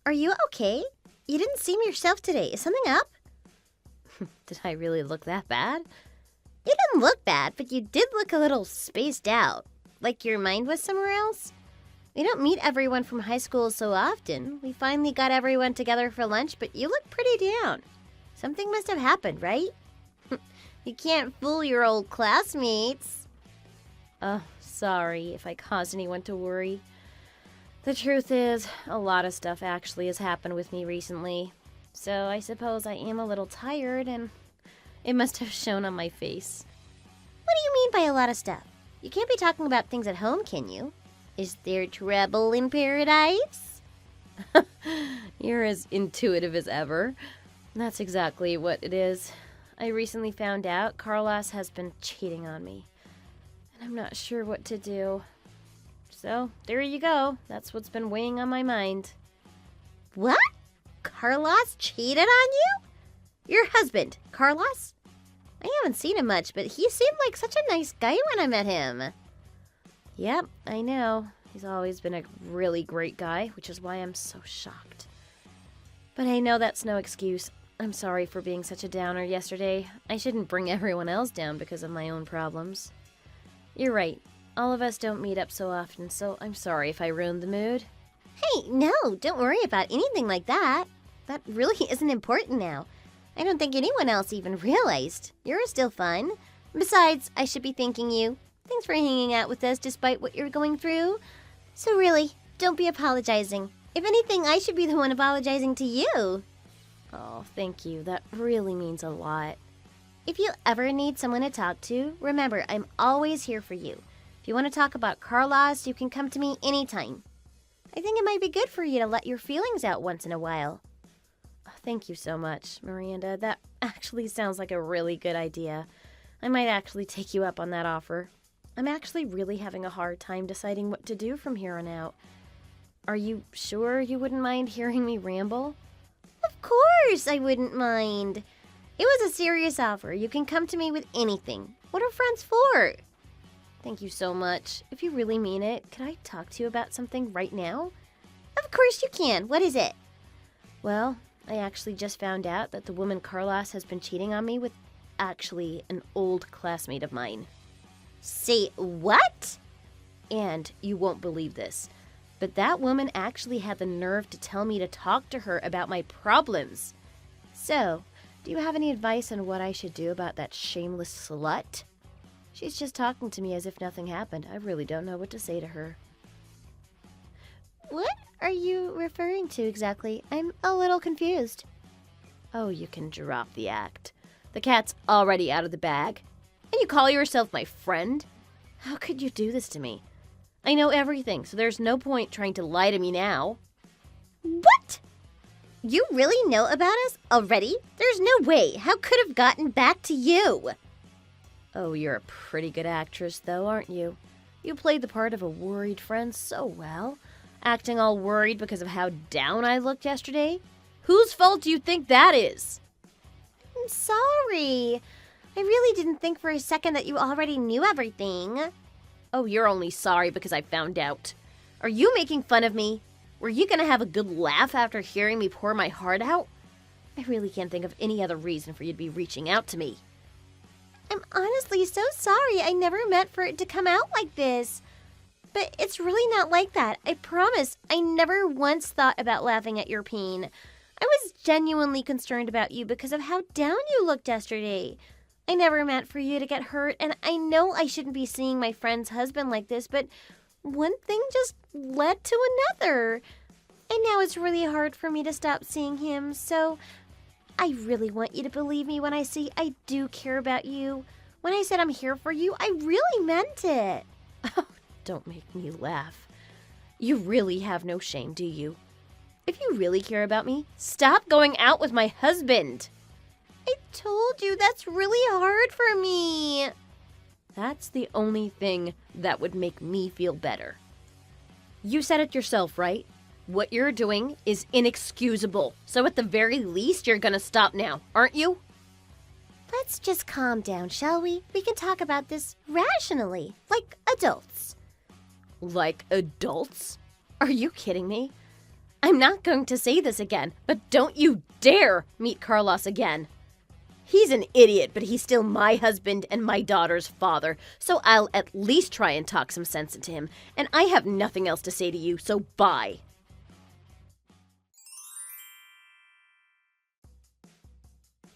Are you okay? You didn't seem yourself today. Is something up? Did I really look that bad? You didn't look bad, but you did look a little spaced out. Like your mind was somewhere else. We don't meet everyone from high school so often. We finally got everyone together for lunch, but you look pretty down. Something must have happened, right? You can't fool your old classmates. Oh, sorry if I caused anyone to worry. The truth is, a lot of stuff actually has happened with me recently. So I suppose I am a little tired, and it must have shown on my face. What do you mean by a lot of stuff? You can't be talking about things at home, can you? Is there trouble in paradise? You're as intuitive as ever. That's exactly what it is. I recently found out Carlos has been cheating on me, and I'm not sure what to do. So, there you go. That's what's been weighing on my mind. What? Carlos cheated on you? Your husband, Carlos? I haven't seen him much, but he seemed like such a nice guy when I met him. Yep, I know. He's always been a really great guy, which is why I'm so shocked. But I know that's no excuse. I'm sorry for being such a downer yesterday. I shouldn't bring everyone else down because of my own problems. You're right. All of us don't meet up so often, so I'm sorry if I ruined the mood. Hey, no, don't worry about anything like that. That really isn't important now. I don't think anyone else even realized. You're still fun. Besides, I should be thanking you. Thanks for hanging out with us despite what you're going through. So really, don't be apologizing. If anything, I should be the one apologizing to you. Oh, thank you. That really means a lot. If you ever need someone to talk to, remember, I'm always here for you. If you want to talk about Carlos, you can come to me anytime. I think it might be good for you to let your feelings out once in a while. Oh, thank you so much, Miranda. That actually sounds like a really good idea. I might actually take you up on that offer. I'm actually really having a hard time deciding what to do from here on out. Are you sure you wouldn't mind hearing me ramble? Of course I wouldn't mind. It was a serious offer. You can come to me with anything. What are friends for? Thank you so much. If you really mean it, could I talk to you about something right now? Of course you can. What is it? Well, I actually just found out that the woman Carlos has been cheating on me with actually an old classmate of mine. Say what? And you won't believe this, but that woman actually had the nerve to tell me to talk to her about my problems. So, do you have any advice on what I should do about that shameless slut? She's just talking to me as if nothing happened. I really don't know what to say to her. What are you referring to exactly? I'm a little confused. Oh, you can drop the act. The cat's already out of the bag. And you call yourself my friend? How could you do this to me? I know everything, so there's no point trying to lie to me now. What? You really know about us already? There's no way. How could have gotten back to you? Oh, you're a pretty good actress, though, aren't you? You played the part of a worried friend so well, acting all worried because of how down I looked yesterday. Whose fault do you think that is? I'm sorry. I really didn't think for a second that you already knew everything. Oh, you're only sorry because I found out. Are you making fun of me? Were you gonna have a good laugh after hearing me pour my heart out? I really can't think of any other reason for you to be reaching out to me. I'm honestly so sorry. I never meant for it to come out like this. But it's really not like that. I promise. I never once thought about laughing at your pain. I was genuinely concerned about you because of how down you looked yesterday. I never meant for you to get hurt, and I know I shouldn't be seeing my friend's husband like this, but one thing just led to another. And now it's really hard for me to stop seeing him, so I really want you to believe me when I say I do care about you. When I said I'm here for you, I really meant it. Oh, don't make me laugh. You really have no shame, do you? If you really care about me, stop going out with my husband. I told you that's really hard for me. That's the only thing that would make me feel better. You said it yourself, right? What you're doing is inexcusable. So at the very least, you're gonna stop now, aren't you? Let's just calm down, shall we? We can talk about this rationally, like adults. Like adults? Are you kidding me? I'm not going to say this again, but don't you dare meet Carlos again. He's an idiot, but he's still my husband and my daughter's father, so I'll at least try and talk some sense into him, and I have nothing else to say to you, so bye.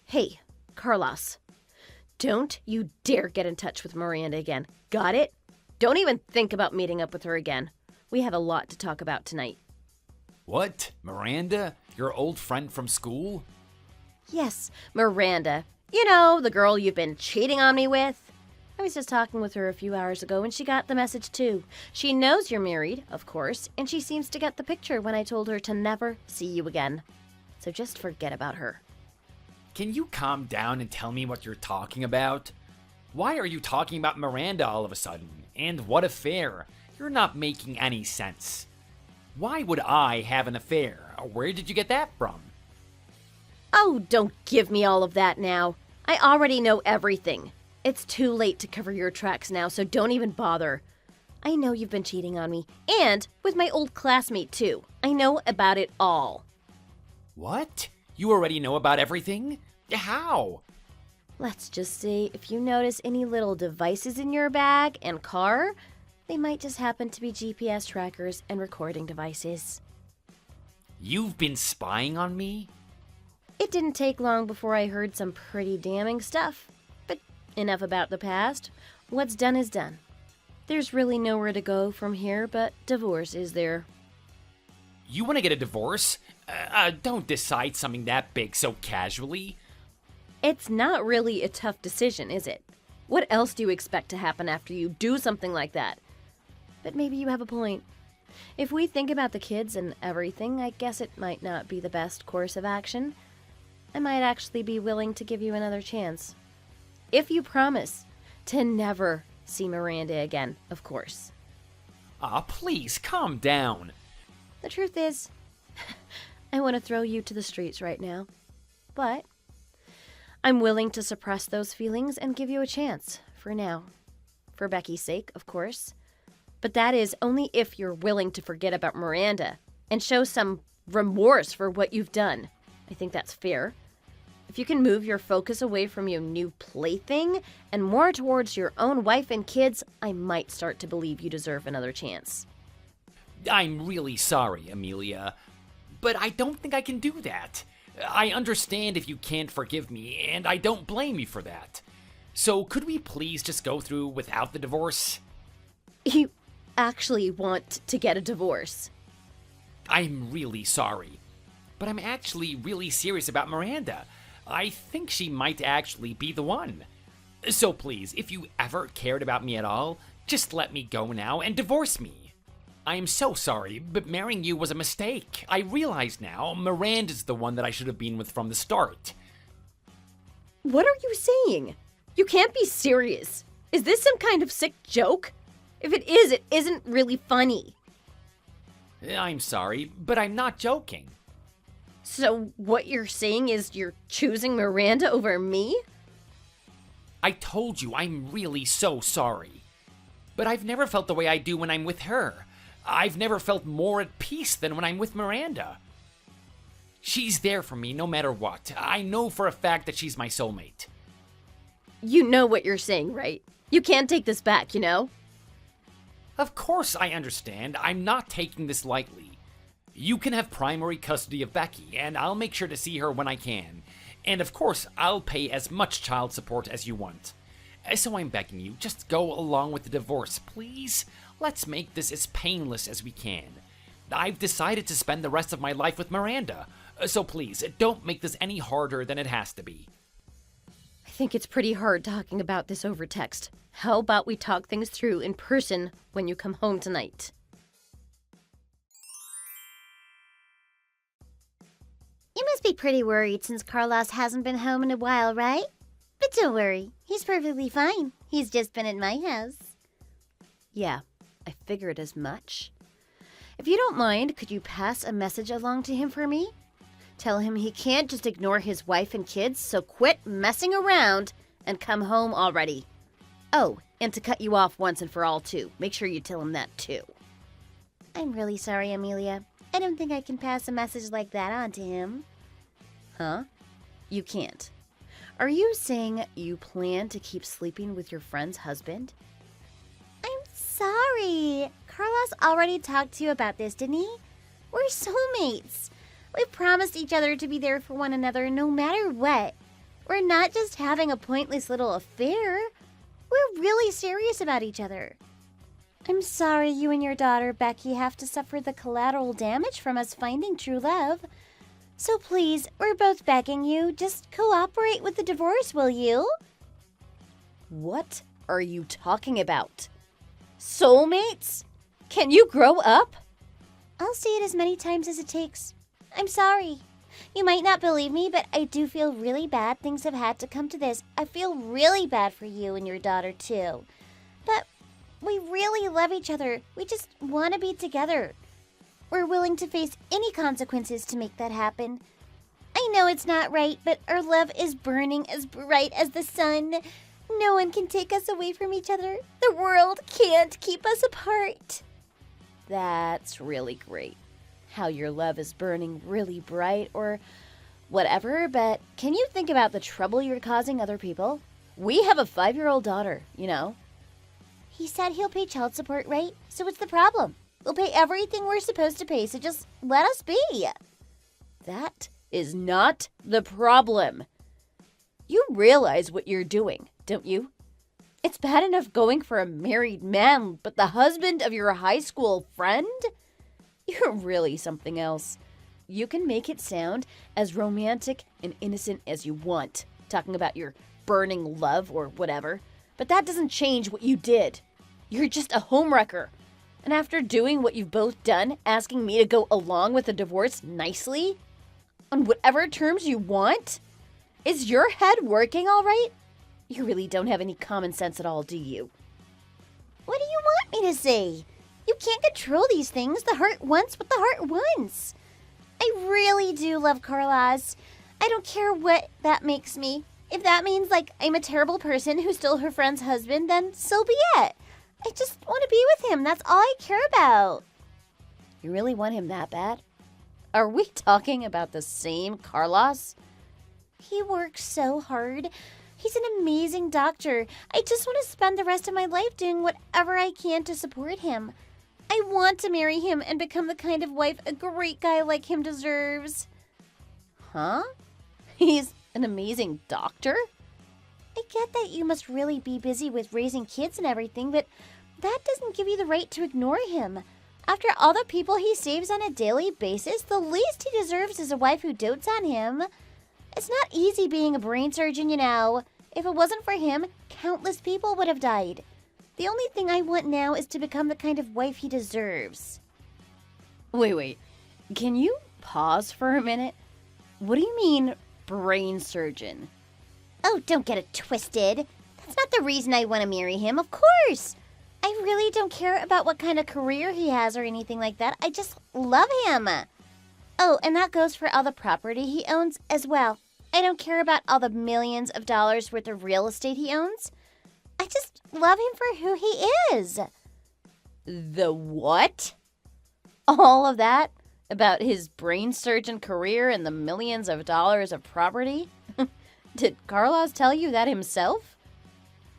Hey, Carlos, don't you dare get in touch with Miranda again. Got it? Don't even think about meeting up with her again. We have a lot to talk about tonight. What? Miranda? Your old friend from school? Yes, Miranda. You know, the girl you've been cheating on me with. I was just talking with her a few hours ago and she got the message too. She knows you're married, of course, and she seems to get the picture when I told her to never see you again. So just forget about her. Can you calm down and tell me what you're talking about? Why are you talking about Miranda all of a sudden? And what affair? You're not making any sense. Why would I have an affair? Where did you get that from? Oh, don't give me all of that now. I already know everything. It's too late to cover your tracks now, so don't even bother. I know you've been cheating on me, and with my old classmate too. I know about it all. What? You already know about everything? How? Let's just say if you notice any little devices in your bag and car, they might just happen to be GPS trackers and recording devices. You've been spying on me? It didn't take long before I heard some pretty damning stuff. But enough about the past. What's done is done. There's really nowhere to go from here, but divorce is there. You want to get a divorce? Don't decide something that big so casually. It's not really a tough decision, is it? What else do you expect to happen after you do something like that? But maybe you have a point. If we think about the kids and everything, I guess it might not be the best course of action. I might actually be willing to give you another chance. If you promise to never see Miranda again, of course. Please, calm down. The truth is, I want to throw you to the streets right now. But I'm willing to suppress those feelings and give you a chance, for now. For Becky's sake, of course. But that is only if you're willing to forget about Miranda and show some remorse for what you've done. I think that's fair. If you can move your focus away from your new plaything and more towards your own wife and kids, I might start to believe you deserve another chance. I'm really sorry, Amelia, but I don't think I can do that. I understand if you can't forgive me, and I don't blame you for that. So could we please just go through without the divorce? You actually want to get a divorce? I'm really sorry, but I'm actually really serious about Miranda. I think she might actually be the one. So please, if you ever cared about me at all, just let me go now and divorce me. I am so sorry, but marrying you was a mistake. I realize now Miranda's the one that I should have been with from the start. What are you saying? You can't be serious. Is this some kind of sick joke? If it is, it isn't really funny. I'm sorry, but I'm not joking. So what you're saying is you're choosing Miranda over me? I told you I'm really so sorry. But I've never felt the way I do when I'm with her. I've never felt more at peace than when I'm with Miranda. She's there for me no matter what. I know for a fact that she's my soulmate. You know what you're saying, right? You can't take this back, you know? Of course I understand. I'm not taking this lightly. You can have primary custody of Becky, and I'll make sure to see her when I can. And of course, I'll pay as much child support as you want. So I'm begging you, just go along with the divorce, please? Let's make this as painless as we can. I've decided to spend the rest of my life with Miranda, so please, don't make this any harder than it has to be. I think it's pretty hard talking about this over text. How about we talk things through in person when you come home tonight? You must be pretty worried since Carlos hasn't been home in a while, right? But don't worry, he's perfectly fine. He's just been at my house. Yeah, I figured as much. If you don't mind, could you pass a message along to him for me? Tell him he can't just ignore his wife and kids, so quit messing around and come home already. Oh, and to cut you off once and for all, too. Make sure you tell him that, too. I'm really sorry, Amelia. I don't think I can pass a message like that on to him. Huh? You can't. Are you saying you plan to keep sleeping with your friend's husband? I'm sorry. Carlos already talked to you about this, didn't he? We're soulmates. We promised each other to be there for one another no matter what. We're not just having a pointless little affair. We're really serious about each other. I'm sorry you and your daughter, Becky, have to suffer the collateral damage from us finding true love. So please, we're both begging you, just cooperate with the divorce, will you? What are you talking about? Soulmates? Can you grow up? I'll say it as many times as it takes. I'm sorry. You might not believe me, but I do feel really bad things have had to come to this. I feel really bad for you and your daughter, too. But we really love each other. We just want to be together. We're willing to face any consequences to make that happen. I know it's not right, but our love is burning as bright as the sun. No one can take us away from each other. The world can't keep us apart. That's really great. How your love is burning really bright or whatever, but can you think about the trouble you're causing other people? We have a 5-year-old daughter, you know. He said he'll pay child support, right? So what's the problem? We'll pay everything we're supposed to pay, so just let us be. That is not the problem. You realize what you're doing, don't you? It's bad enough going for a married man, but the husband of your high school friend? You're really something else. You can make it sound as romantic and innocent as you want, talking about your burning love or whatever, but that doesn't change what you did. You're just a homewrecker. And after doing what you've both done, asking me to go along with the divorce nicely, on whatever terms you want, is your head working all right? You really don't have any common sense at all, do you? What do you want me to say? You can't control these things. The heart wants what the heart wants. I really do love Carlos. I don't care what that makes me. If that means, like, I'm a terrible person who stole her friend's husband, then so be it. I just want to be with him. That's all I care about. You really want him that bad? Are we talking about the same Carlos? He works so hard. He's an amazing doctor. I just want to spend the rest of my life doing whatever I can to support him. I want to marry him and become the kind of wife a great guy like him deserves. Huh? He's an amazing doctor? I get that you must really be busy with raising kids and everything, but that doesn't give you the right to ignore him. After all the people he saves on a daily basis, the least he deserves is a wife who dotes on him. It's not easy being a brain surgeon, you know. If it wasn't for him, countless people would have died. The only thing I want now is to become the kind of wife he deserves. Wait. Can you pause for a minute? What do you mean, brain surgeon? Oh, don't get it twisted. That's not the reason I want to marry him, of course. I really don't care about what kind of career he has or anything like that. I just love him. Oh, and that goes for all the property he owns as well. I don't care about all the millions of dollars worth of real estate he owns. I just love him for who he is. The what? All of that? About his brain surgeon career and the millions of dollars of property? Did Carlos tell you that himself?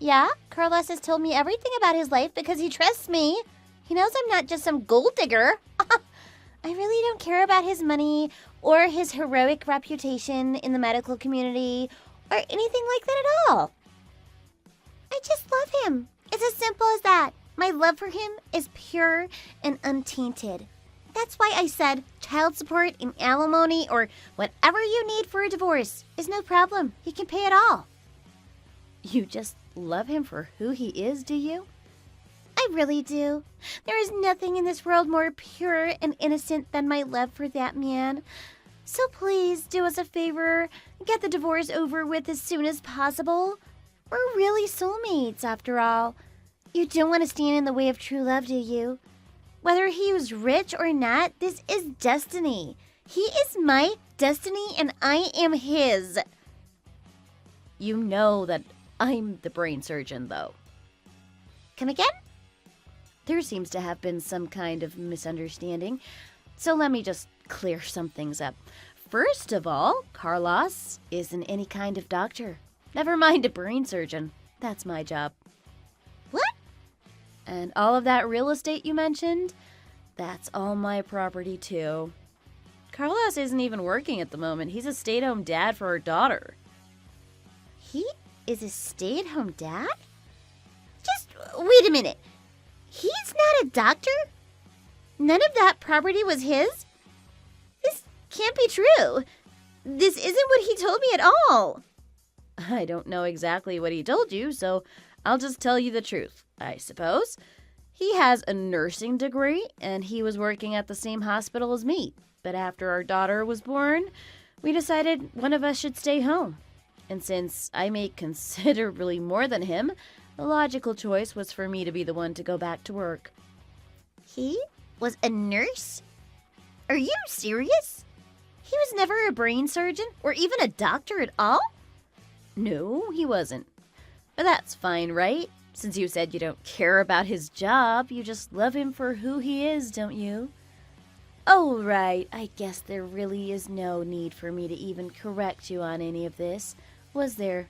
Yeah, Carlos has told me everything about his life because he trusts me. He knows I'm not just some gold digger. I really don't care about his money or his heroic reputation in the medical community or anything like that at all. I just love him. It's as simple as that. My love for him is pure and untainted. That's why I said child support and alimony or whatever you need for a divorce is no problem. He can pay it all. You just love him for who he is, do you? I really do. There is nothing in this world more pure and innocent than my love for that man. So please do us a favor, get the divorce over with as soon as possible. We're really soulmates, after all. You don't want to stand in the way of true love, do you? Whether he was rich or not, this is destiny. He is my destiny and I am his. You know that I'm the brain surgeon, though. Come again? There seems to have been some kind of misunderstanding. So let me just clear some things up. First of all, Carlos isn't any kind of doctor. Never mind a brain surgeon. That's my job. What? And all of that real estate you mentioned, that's all my property too. Carlos isn't even working at the moment. He's a stay-at-home dad for our daughter. He is a stay-at-home dad? Just wait a minute. He's not a doctor? None of that property was his? This can't be true. This isn't what he told me at all. I don't know exactly what he told you, so I'll just tell you the truth, I suppose. He has a nursing degree, and he was working at the same hospital as me. But after our daughter was born, we decided one of us should stay home. And since I make considerably more than him, the logical choice was for me to be the one to go back to work. He was a nurse? Are you serious? He was never a brain surgeon or even a doctor at all? No, he wasn't. But that's fine, right? Since you said you don't care about his job, you just love him for who he is, don't you? Oh, right. I guess there really is no need for me to even correct you on any of this, was there?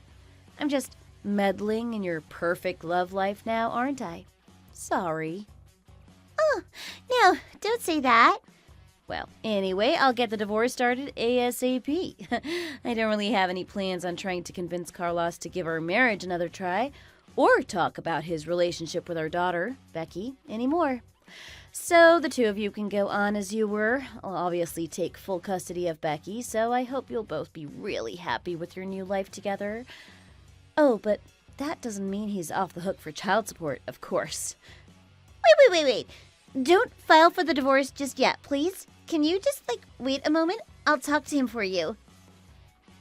I'm just meddling in your perfect love life now, aren't I? Sorry. Oh, no, don't say that. Well, anyway, I'll get the divorce started ASAP. I don't really have any plans on trying to convince Carlos to give our marriage another try, or talk about his relationship with our daughter, Becky, anymore. So the two of you can go on as you were. I'll obviously take full custody of Becky, so I hope you'll both be really happy with your new life together. Oh, but that doesn't mean he's off the hook for child support, of course. Wait. Don't file for the divorce just yet, please. Can you just, wait a moment? I'll talk to him for you.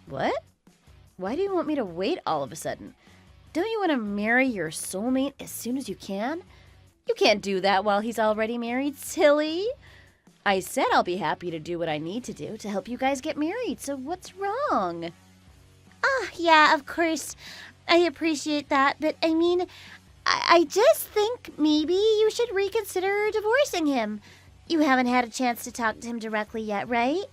What? Why do you want me to wait all of a sudden? Don't you want to marry your soulmate as soon as you can? You can't do that while he's already married, silly. I said I'll be happy to do what I need to do to help you guys get married, so what's wrong? Oh, yeah, of course. I appreciate that, but I mean, I just think maybe you should reconsider divorcing him. You haven't had a chance to talk to him directly yet, right?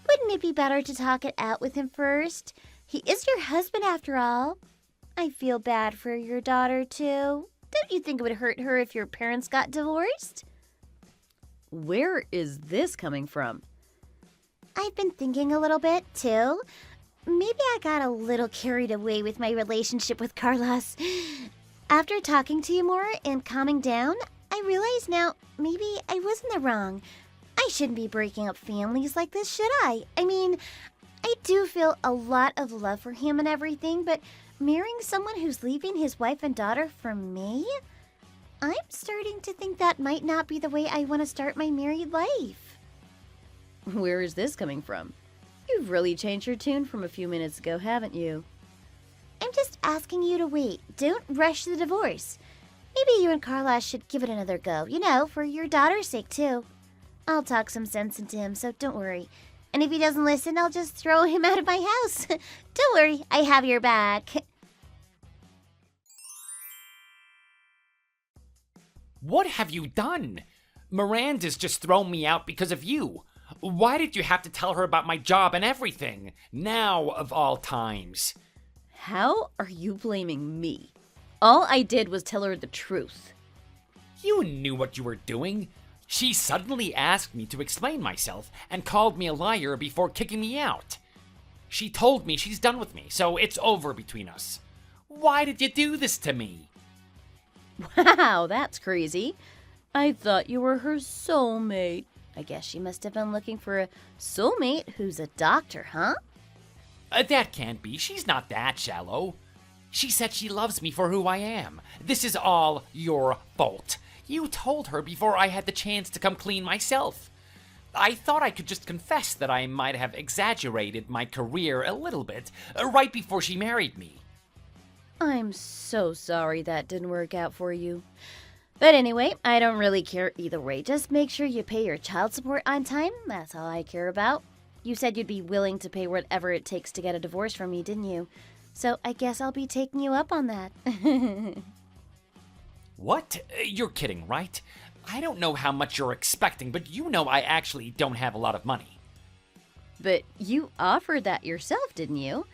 Wouldn't it be better to talk it out with him first? He is your husband after all. I feel bad for your daughter, too. Don't you think it would hurt her if your parents got divorced? Where is this coming from? I've been thinking a little bit, too. Maybe I got a little carried away with my relationship with Carlos. After talking to you more and calming down, I realize now maybe I was in the wrong. I shouldn't be breaking up families like this, should I? I mean, I do feel a lot of love for him and everything, but marrying someone who's leaving his wife and daughter for me? I'm starting to think that might not be the way I want to start my married life. Where is this coming from? You've really changed your tune from a few minutes ago, haven't you? I'm just asking you to wait. Don't rush the divorce. Maybe you and Carlos should give it another go, for your daughter's sake, too. I'll talk some sense into him, so don't worry. And if he doesn't listen, I'll just throw him out of my house. Don't worry, I have your back. What have you done? Miranda's just thrown me out because of you. Why did you have to tell her about my job and everything? Now, of all times. How are you blaming me? All I did was tell her the truth. You knew what you were doing. She suddenly asked me to explain myself and called me a liar before kicking me out. She told me she's done with me, so it's over between us. Why did you do this to me? Wow, that's crazy. I thought you were her soulmate. I guess she must have been looking for a soulmate who's a doctor, huh? That can't be. She's not that shallow. She said she loves me for who I am. This is all your fault. You told her before I had the chance to come clean myself. I thought I could just confess that I might have exaggerated my career a little bit right before she married me. I'm so sorry that didn't work out for you. But anyway, I don't really care either way. Just make sure you pay your child support on time. That's all I care about. You said you'd be willing to pay whatever it takes to get a divorce from me, didn't you? So I guess I'll be taking you up on that. What? You're kidding, right? I don't know how much you're expecting, but you know I actually don't have a lot of money. But you offered that yourself, didn't you?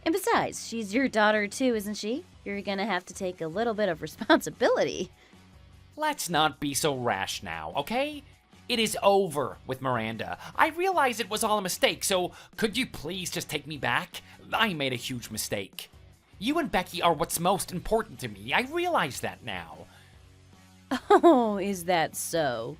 And besides, she's your daughter too, isn't she? You're gonna have to take a little bit of responsibility. Let's not be so rash now, okay? It is over with Miranda. I realize it was all a mistake, so could you please just take me back? I made a huge mistake. You and Becky are what's most important to me. I realize that now. Oh, is that so?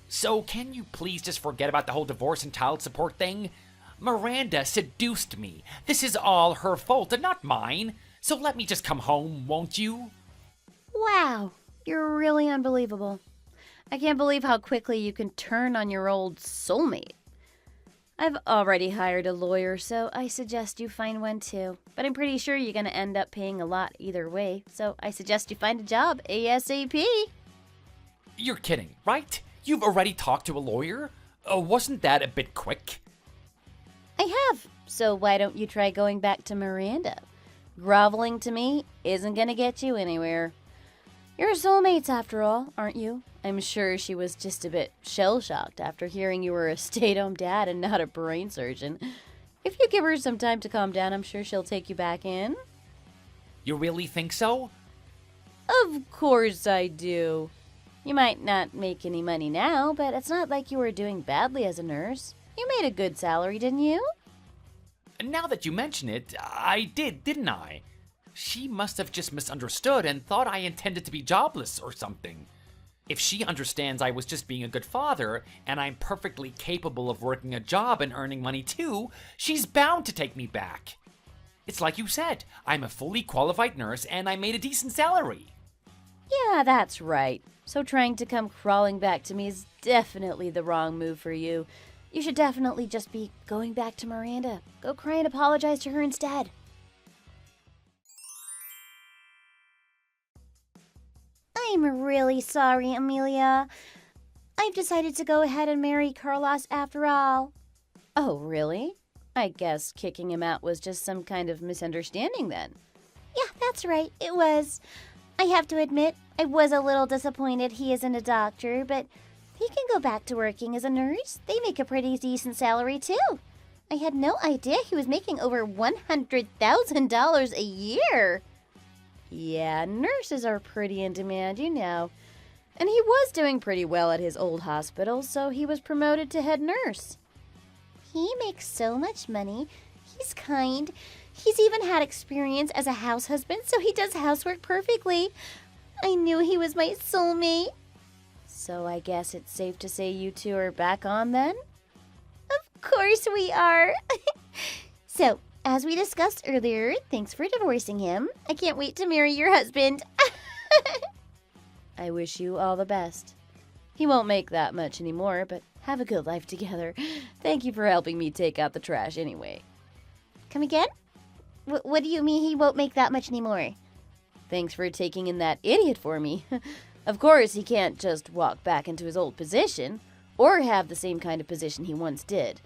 So can you please just forget about the whole divorce and child support thing? Miranda seduced me. This is all her fault and not mine. So let me just come home, won't you? Wow, you're really unbelievable. I can't believe how quickly you can turn on your old soulmate. I've already hired a lawyer, so I suggest you find one too. But I'm pretty sure you're going to end up paying a lot either way, so I suggest you find a job ASAP. You're kidding, right? You've already talked to a lawyer? Wasn't that a bit quick? I have, so why don't you try going back to Miranda? Groveling to me isn't going to get you anywhere. You're soulmates after all, aren't you? I'm sure she was just a bit shell-shocked after hearing you were a stay-at-home dad and not a brain surgeon. If you give her some time to calm down, I'm sure she'll take you back in. You really think so? Of course I do. You might not make any money now, but it's not like you were doing badly as a nurse. You made a good salary, didn't you? Now that you mention it, I did, didn't I? She must have just misunderstood and thought I intended to be jobless or something. If she understands I was just being a good father, and I'm perfectly capable of working a job and earning money too, she's bound to take me back. It's like you said, I'm a fully qualified nurse and I made a decent salary. Yeah, that's right. So trying to come crawling back to me is definitely the wrong move for you. You should definitely just be going back to Miranda. Go cry and apologize to her instead. I'm really sorry, Amelia. I've decided to go ahead and marry Carlos after all. Oh, really? I guess kicking him out was just some kind of misunderstanding then. Yeah, that's right, it was. I have to admit, I was a little disappointed he isn't a doctor, but he can go back to working as a nurse. They make a pretty decent salary, too. I had no idea he was making over $100,000 a year. Yeah, nurses are pretty in demand, you know. And he was doing pretty well at his old hospital, so he was promoted to head nurse. He makes so much money. He's kind. He's even had experience as a house husband, so he does housework perfectly. I knew he was my soulmate. So I guess it's safe to say you two are back on then? Of course we are. So, as we discussed earlier, thanks for divorcing him. I can't wait to marry your husband. I wish you all the best. He won't make that much anymore, but have a good life together. Thank you for helping me take out the trash anyway. Come again? What do you mean he won't make that much anymore? Thanks for taking in that idiot for me. Of course, he can't just walk back into his old position, or have the same kind of position he once did.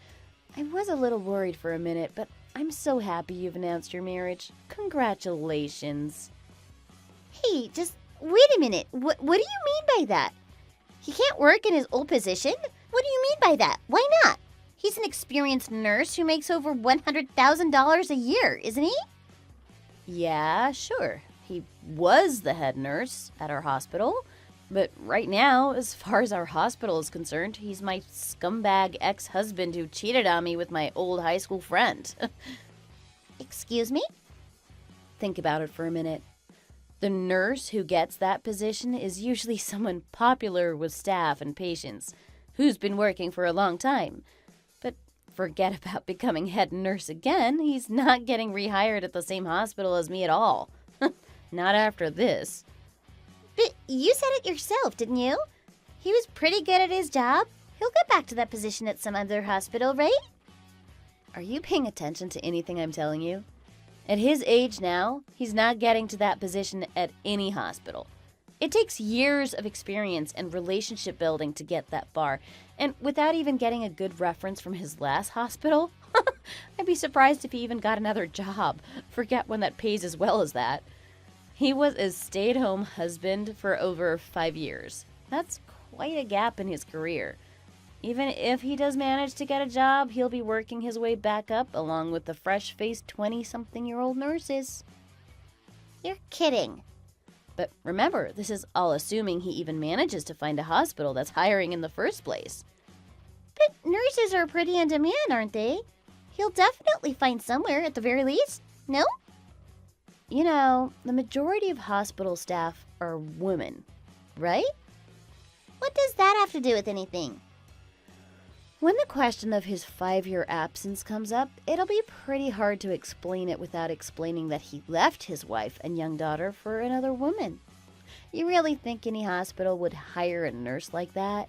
I was a little worried for a minute, but I'm so happy you've announced your marriage. Congratulations. Hey, just wait a minute. What do you mean by that? He can't work in his old position? What do you mean by that? Why not? He's an experienced nurse who makes over $100,000 a year, isn't he? Yeah, sure. He was the head nurse at our hospital. But right now, as far as our hospital is concerned, he's my scumbag ex-husband who cheated on me with my old high school friend. Excuse me? Think about it for a minute. The nurse who gets that position is usually someone popular with staff and patients, who's been working for a long time. But forget about becoming head nurse again. He's not getting rehired at the same hospital as me at all. Not after this. But you said it yourself, didn't you? He was pretty good at his job. He'll get back to that position at some other hospital, right? Are you paying attention to anything I'm telling you? At his age now, he's not getting to that position at any hospital. It takes years of experience and relationship building to get that far. And without even getting a good reference from his last hospital, I'd be surprised if he even got another job. Forget one that pays as well as that. He was a stay-at-home husband for over 5 years. That's quite a gap in his career. Even if he does manage to get a job, he'll be working his way back up along with the fresh-faced 20-something-year-old nurses. You're kidding. But remember, this is all assuming he even manages to find a hospital that's hiring in the first place. But nurses are pretty in demand, aren't they? He'll definitely find somewhere at the very least, no? You know, the majority of hospital staff are women, right? What does that have to do with anything? When the question of his 5-year absence comes up, it'll be pretty hard to explain it without explaining that he left his wife and young daughter for another woman. You really think any hospital would hire a nurse like that?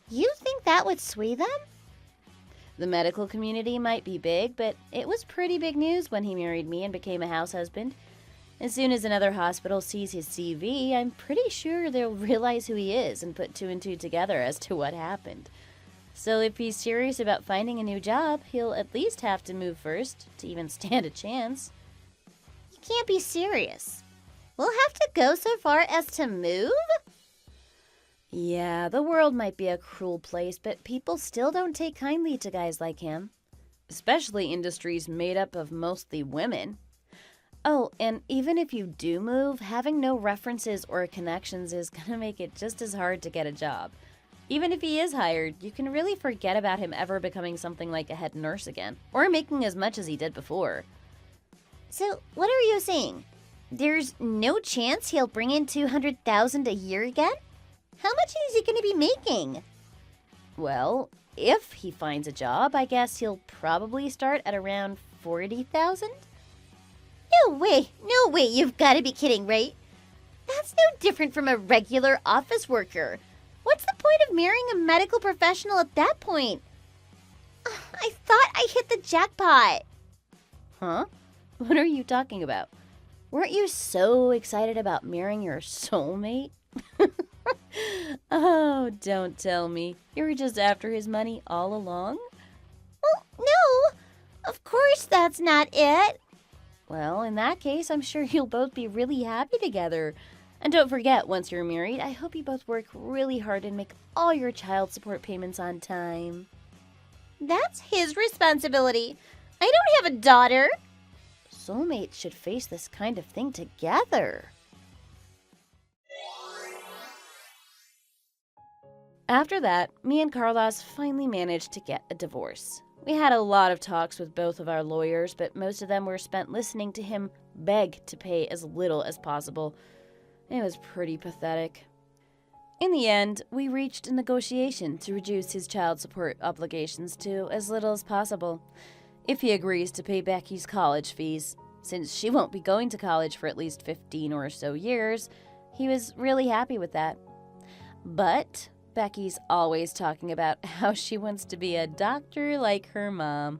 You think that would sway them? The medical community might be big, but it was pretty big news when he married me and became a house husband. As soon as another hospital sees his CV, I'm pretty sure they'll realize who he is and put 2 and 2 together as to what happened. So if he's serious about finding a new job, he'll at least have to move first to even stand a chance. You can't be serious. We'll have to go so far as to move? Yeah, the world might be a cruel place, but people still don't take kindly to guys like him. Especially industries made up of mostly women. Oh, and even if you do move, having no references or connections is gonna make it just as hard to get a job. Even if he is hired, you can really forget about him ever becoming something like a head nurse again, or making as much as he did before. So, what are you saying? There's no chance he'll bring in $200,000 a year again? How much is he going to be making? Well, if he finds a job, I guess he'll probably start at around $40,000. No way, you've got to be kidding, right? That's no different from a regular office worker. What's the point of marrying a medical professional at that point? I thought I hit the jackpot. Huh? What are you talking about? Weren't you so excited about marrying your soulmate? Oh, don't tell me. You were just after his money all along? Well, no. Of course that's not it. Well, in that case, I'm sure you'll both be really happy together. And don't forget, once you're married, I hope you both work really hard and make all your child support payments on time. That's his responsibility. I don't have a daughter. Soulmates should face this kind of thing together. After that, me and Carlos finally managed to get a divorce. We had a lot of talks with both of our lawyers, but most of them were spent listening to him beg to pay as little as possible. It was pretty pathetic. In the end, we reached a negotiation to reduce his child support obligations to as little as possible, if he agrees to pay Becky's college fees. Since she won't be going to college for at least 15 or so years, he was really happy with that. But Becky's always talking about how she wants to be a doctor like her mom.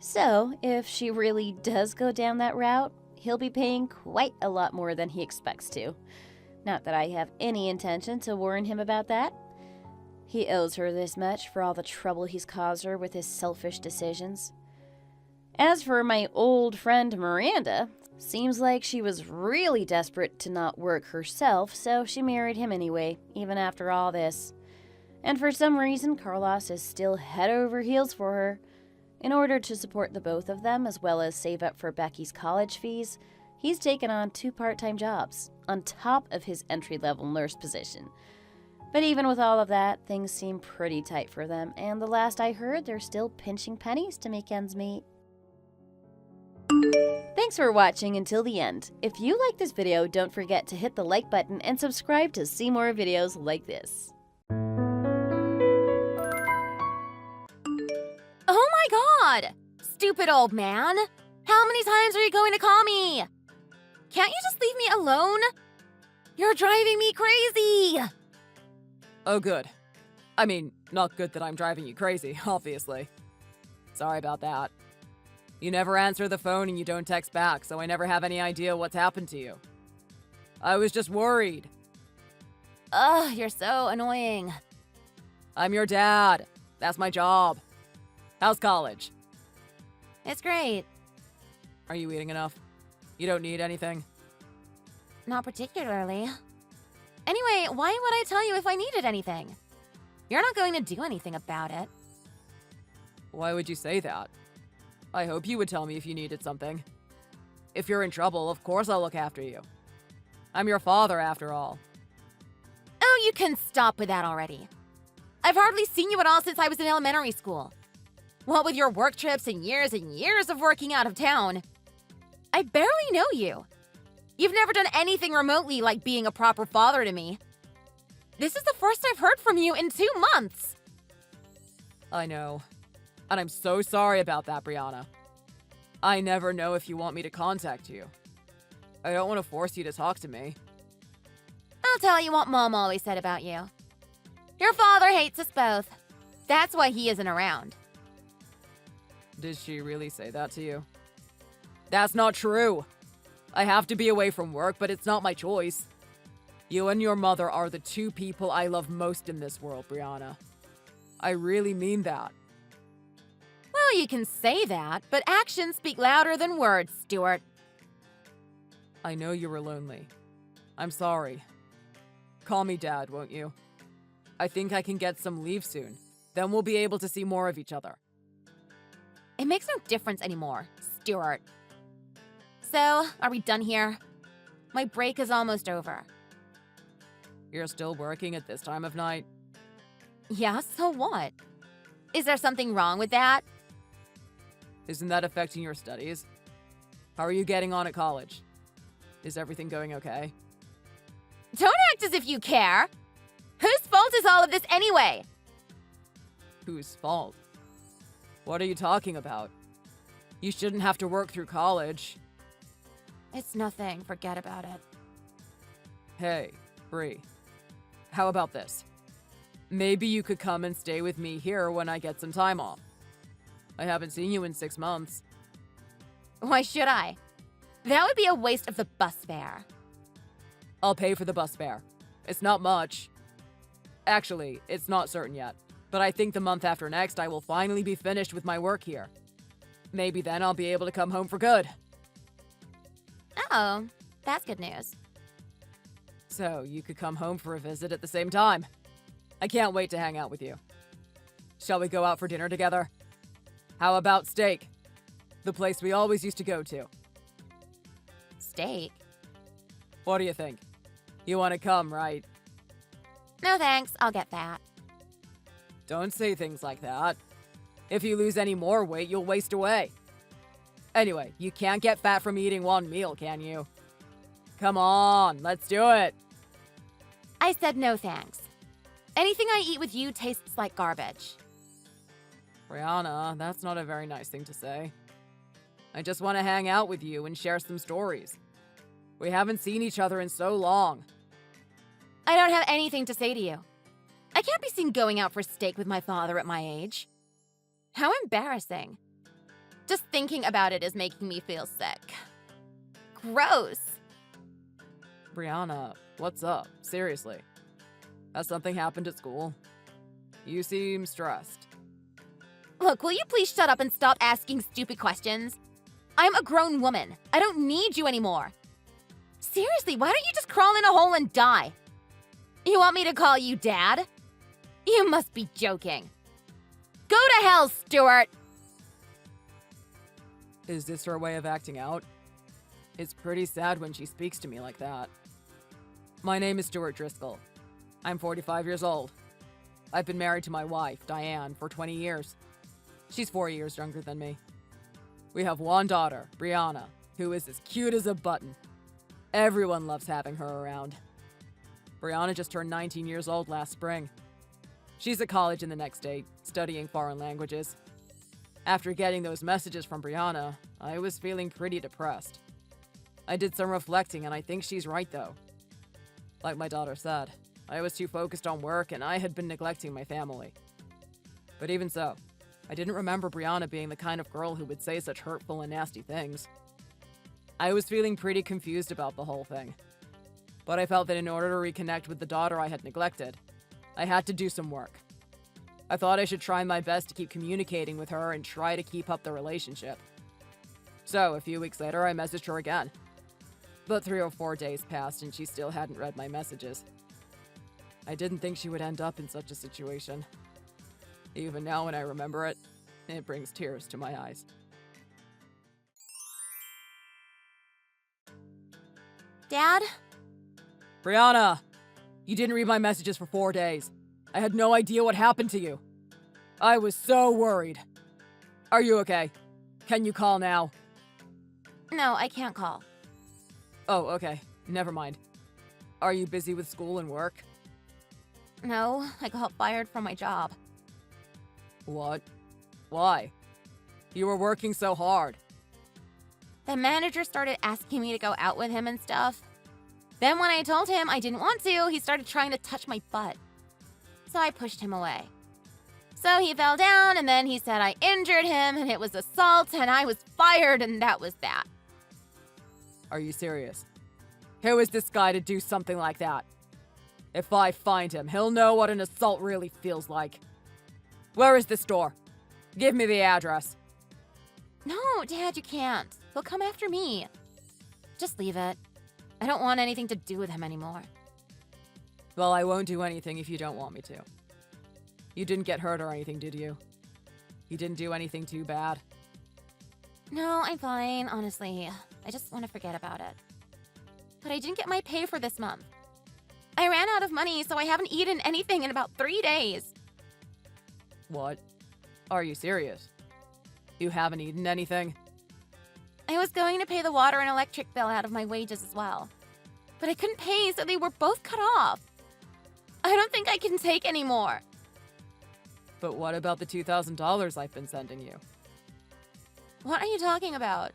So, if she really does go down that route, he'll be paying quite a lot more than he expects to. Not that I have any intention to warn him about that. He owes her this much for all the trouble he's caused her with his selfish decisions. As for my old friend Miranda, seems like she was really desperate to not work herself, so she married him anyway, even after all this. And for some reason, Carlos is still head over heels for her. In order to support the both of them, as well as save up for Becky's college fees, he's taken on 2 part-time jobs, on top of his entry-level nurse position. But even with all of that, things seem pretty tight for them, and the last I heard, they're still pinching pennies to make ends meet. Thanks for watching until the end. If you like this video, don't forget to hit the like button and subscribe to see more videos like this. Oh my god! Stupid old man! How many times are you going to call me? Can't you just leave me alone? You're driving me crazy! Oh, good. I mean, not good that I'm driving you crazy, obviously. Sorry about that. You never answer the phone and you don't text back, so I never have any idea what's happened to you. I was just worried. Ugh, you're so annoying. I'm your dad. That's my job. How's college? It's great. Are you eating enough? You don't need anything? Not particularly. Anyway, why would I tell you if I needed anything? You're not going to do anything about it. Why would you say that? I hope you would tell me if you needed something. If you're in trouble, of course I'll look after you. I'm your father, after all. Oh, you can stop with that already. I've hardly seen you at all since I was in elementary school. What with your work trips and years of working out of town, I barely know you. You've never done anything remotely like being a proper father to me. This is the first I've heard from you in 2 months. I know. And I'm so sorry about that, Brianna. I never know if you want me to contact you. I don't want to force you to talk to me. I'll tell you what Mom always said about you. Your father hates us both. That's why he isn't around. Did she really say that to you? That's not true. I have to be away from work, but it's not my choice. You and your mother are the 2 people I love most in this world, Brianna. I really mean that. Well, you can say that, but actions speak louder than words, Stuart. I know you were lonely. I'm sorry. Call me Dad, won't you? I think I can get some leave soon. Then we'll be able to see more of each other. It makes no difference anymore, Stuart. So, are we done here? My break is almost over. You're still working at this time of night? Yeah, so what? Is there something wrong with that? Isn't that affecting your studies? How are you getting on at college? Is everything going okay? Don't act as if you care. Whose fault is all of this anyway? Whose fault? What are you talking about? You shouldn't have to work through college. It's nothing. Forget about it. Hey, Bree. How about this? Maybe you could come and stay with me here when I get some time off. I haven't seen you in 6 months. Why should I? That would be a waste of the bus fare. I'll pay for the bus fare. It's not much. Actually, it's not certain yet, but I think the month after next I will finally be finished with my work here. Maybe then I'll be able to come home for good. Oh, that's good news. So you could come home for a visit at the same time. I can't wait to hang out with you. Shall we go out for dinner together? How about steak? The place we always used to go to. Steak? What do you think? You want to come, right? No thanks, I'll get that. Don't say things like that. If you lose any more weight, you'll waste away. Anyway, you can't get fat from eating one meal, can you? Come on, let's do it. I said no thanks. Anything I eat with you tastes like garbage. Brianna, that's not a very nice thing to say. I just want to hang out with you and share some stories. We haven't seen each other in so long. I don't have anything to say to you. I can't be seen going out for steak with my father at my age. How embarrassing. Just thinking about it is making me feel sick. Gross. Brianna, what's up? Seriously. Has something happened at school? You seem stressed. Look, will you please shut up and stop asking stupid questions? I'm a grown woman. I don't need you anymore. Seriously, why don't you just crawl in a hole and die? You want me to call you Dad? You must be joking. Go to hell, Stuart! Is this her way of acting out? It's pretty sad when she speaks to me like that. My name is Stuart Driscoll. I'm 45 years old. I've been married to my wife, Diane, for 20 years. She's 4 years younger than me. We have one daughter, Brianna, who is as cute as a button. Everyone loves having her around. Brianna just turned 19 years old last spring. She's at college in the next state, studying foreign languages. After getting those messages from Brianna, I was feeling pretty depressed. I did some reflecting, and I think she's right, though. Like my daughter said, I was too focused on work, and I had been neglecting my family. But even so, I didn't remember Brianna being the kind of girl who would say such hurtful and nasty things. I was feeling pretty confused about the whole thing. But I felt that in order to reconnect with the daughter I had neglected, I had to do some work. I thought I should try my best to keep communicating with her and try to keep up the relationship. So, a few weeks later, I messaged her again. But 3 or 4 days passed and she still hadn't read my messages. I didn't think she would end up in such a situation. Even now when I remember it, it brings tears to my eyes. Dad? Brianna! You didn't read my messages for 4 days. I had no idea what happened to you. I was so worried. Are you okay? Can you call now? No, I can't call. Oh, okay. Never mind. Are you busy with school and work? No, I got fired from my job. What? Why? You were working so hard. The manager started asking me to go out with him and stuff. Then when I told him I didn't want to, he started trying to touch my butt. So I pushed him away. So he fell down, and then he said I injured him, and it was assault, and I was fired, and that was that. Are you serious? Who is this guy to do something like that? If I find him, he'll know what an assault really feels like. Where is the store? Give me the address. No, Dad, you can't. He'll come after me. Just leave it. I don't want anything to do with him anymore. Well, I won't do anything if you don't want me to. You didn't get hurt or anything, did you? You didn't do anything too bad? No, I'm fine, honestly. I just want to forget about it. But I didn't get my pay for this month. I ran out of money, so I haven't eaten anything in about 3 days. What? Are you serious? You haven't eaten anything? I was going to pay the water and electric bill out of my wages as well. But I couldn't pay, so they were both cut off. I don't think I can take any more. But what about the $2,000 I've been sending you? What are you talking about?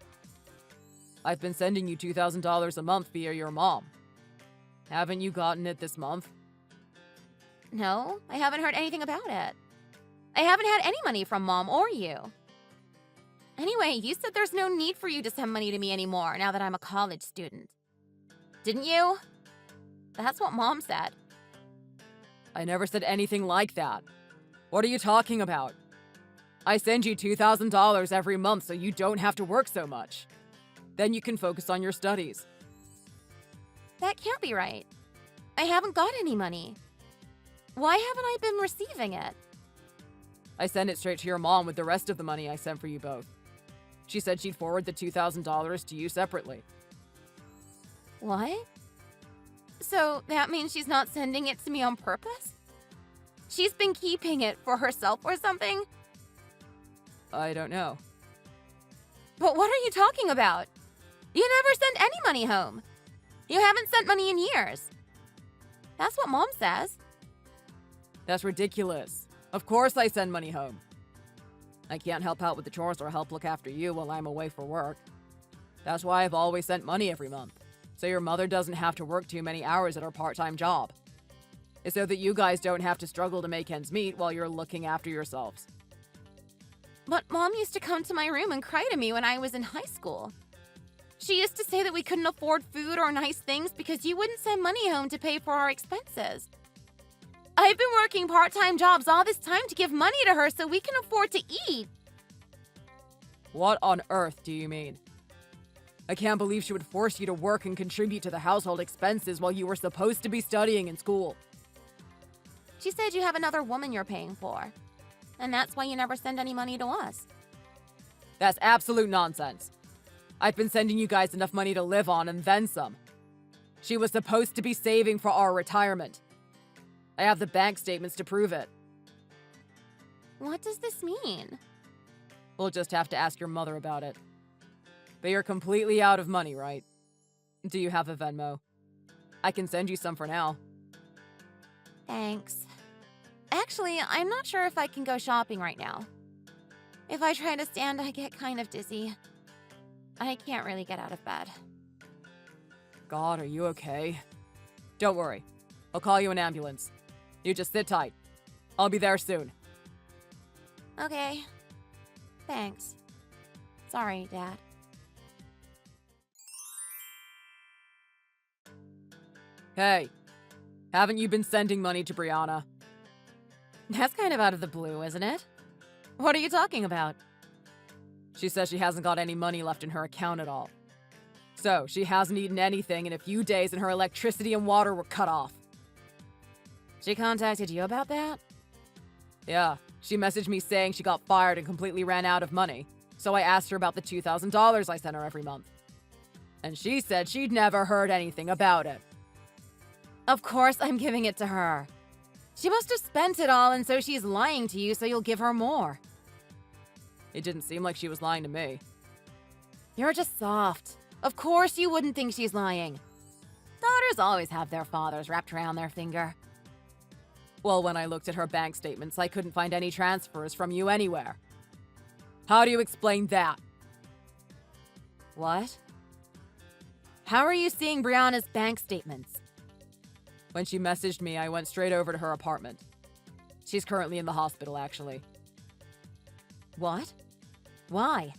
I've been sending you $2,000 a month via your mom. Haven't you gotten it this month? No, I haven't heard anything about it. I haven't had any money from Mom or you. Anyway, you said there's no need for you to send money to me anymore now that I'm a college student. Didn't you? That's what Mom said. I never said anything like that. What are you talking about? I send you $2,000 every month so you don't have to work so much. Then you can focus on your studies. That can't be right. I haven't got any money. Why haven't I been receiving it? I sent it straight to your mom with the rest of the money I sent for you both. She said she'd forward the $2,000 to you separately. What? So that means she's not sending it to me on purpose? She's been keeping it for herself or something? I don't know. But what are you talking about? You never send any money home. You haven't sent money in years. That's what Mom says. That's ridiculous. Of course I send money home. I can't help out with the chores or help look after you while I'm away for work. That's why I've always sent money every month, so your mother doesn't have to work too many hours at her part-time job. It's so that you guys don't have to struggle to make ends meet while you're looking after yourselves. But Mom used to come to my room and cry to me when I was in high school. She used to say that we couldn't afford food or nice things because you wouldn't send money home to pay for our expenses. I've been working part-time jobs all this time to give money to her so we can afford to eat. What on earth do you mean? I can't believe she would force you to work and contribute to the household expenses while you were supposed to be studying in school. She said you have another woman you're paying for, and that's why you never send any money to us. That's absolute nonsense. I've been sending you guys enough money to live on and then some. She was supposed to be saving for our retirement. I have the bank statements to prove it. What does this mean? We'll just have to ask your mother about it. But you're completely out of money, right? Do you have a Venmo? I can send you some for now. Thanks. Actually, I'm not sure if I can go shopping right now. If I try to stand, I get kind of dizzy. I can't really get out of bed. God, are you okay? Don't worry. I'll call you an ambulance. You just sit tight. I'll be there soon. Okay. Thanks. Sorry, Dad. Hey, haven't you been sending money to Brianna? That's kind of out of the blue, isn't it? What are you talking about? She says she hasn't got any money left in her account at all. So, she hasn't eaten anything in a few days and her electricity and water were cut off. She contacted you about that? Yeah, she messaged me saying she got fired and completely ran out of money. So I asked her about the $2,000 I sent her every month. And she said she'd never heard anything about it. Of course I'm giving it to her. She must have spent it all, and so she's lying to you so you'll give her more. It didn't seem like she was lying to me. You're just soft. Of course you wouldn't think she's lying. Daughters always have their fathers wrapped around their finger. Well, when I looked at her bank statements, I couldn't find any transfers from you anywhere. How do you explain that? What? How are you seeing Brianna's bank statements? When she messaged me, I went straight over to her apartment. She's currently in the hospital, actually. What? Why?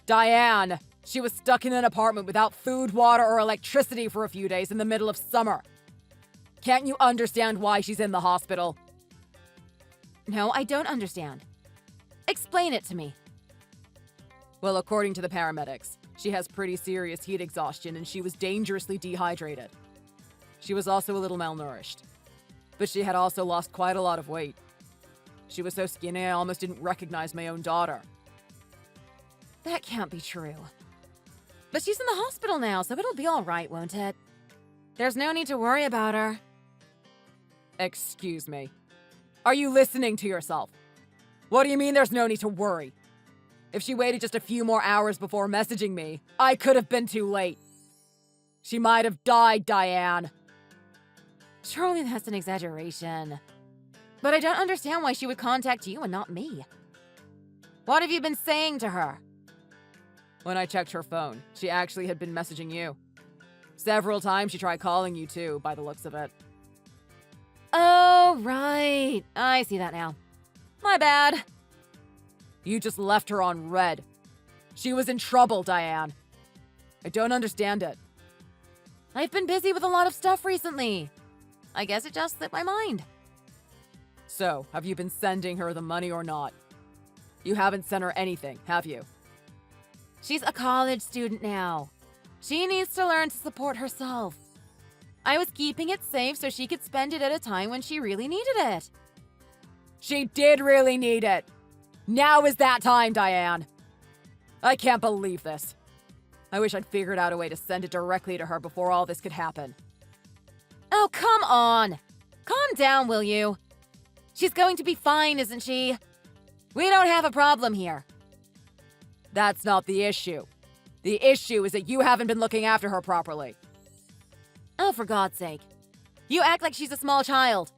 Diane! She was stuck in an apartment without food, water, or electricity for a few days in the middle of summer. Can't you understand why she's in the hospital? No, I don't understand. Explain it to me. Well, according to the paramedics, she has pretty serious heat exhaustion and she was dangerously dehydrated. She was also a little malnourished. But she had also lost quite a lot of weight. She was so skinny I almost didn't recognize my own daughter. That can't be true. But she's in the hospital now, so it'll be all right, won't it? There's no need to worry about her. Excuse me. Are you listening to yourself? What do you mean there's no need to worry? If she waited just a few more hours before messaging me, I could have been too late. She might have died, Diane. Surely that's an exaggeration. But I don't understand why she would contact you and not me. What have you been saying to her? When I checked her phone, she actually had been messaging you. Several times she tried calling you too, by the looks of it. Oh, right. I see that now. My bad. You just left her on red. She was in trouble, Diane. I don't understand it. I've been busy with a lot of stuff recently. I guess it just slipped my mind. So, have you been sending her the money or not? You haven't sent her anything, have you? She's a college student now. She needs to learn to support herself. I was keeping it safe so she could spend it at a time when she really needed it. She did really need it. Now is that time, Diane. I can't believe this. I wish I'd figured out a way to send it directly to her before all this could happen. Oh, come on. Calm down, will you? She's going to be fine, isn't she? We don't have a problem here. That's not the issue. The issue is that you haven't been looking after her properly. Oh, for God's sake. You act like she's a small child.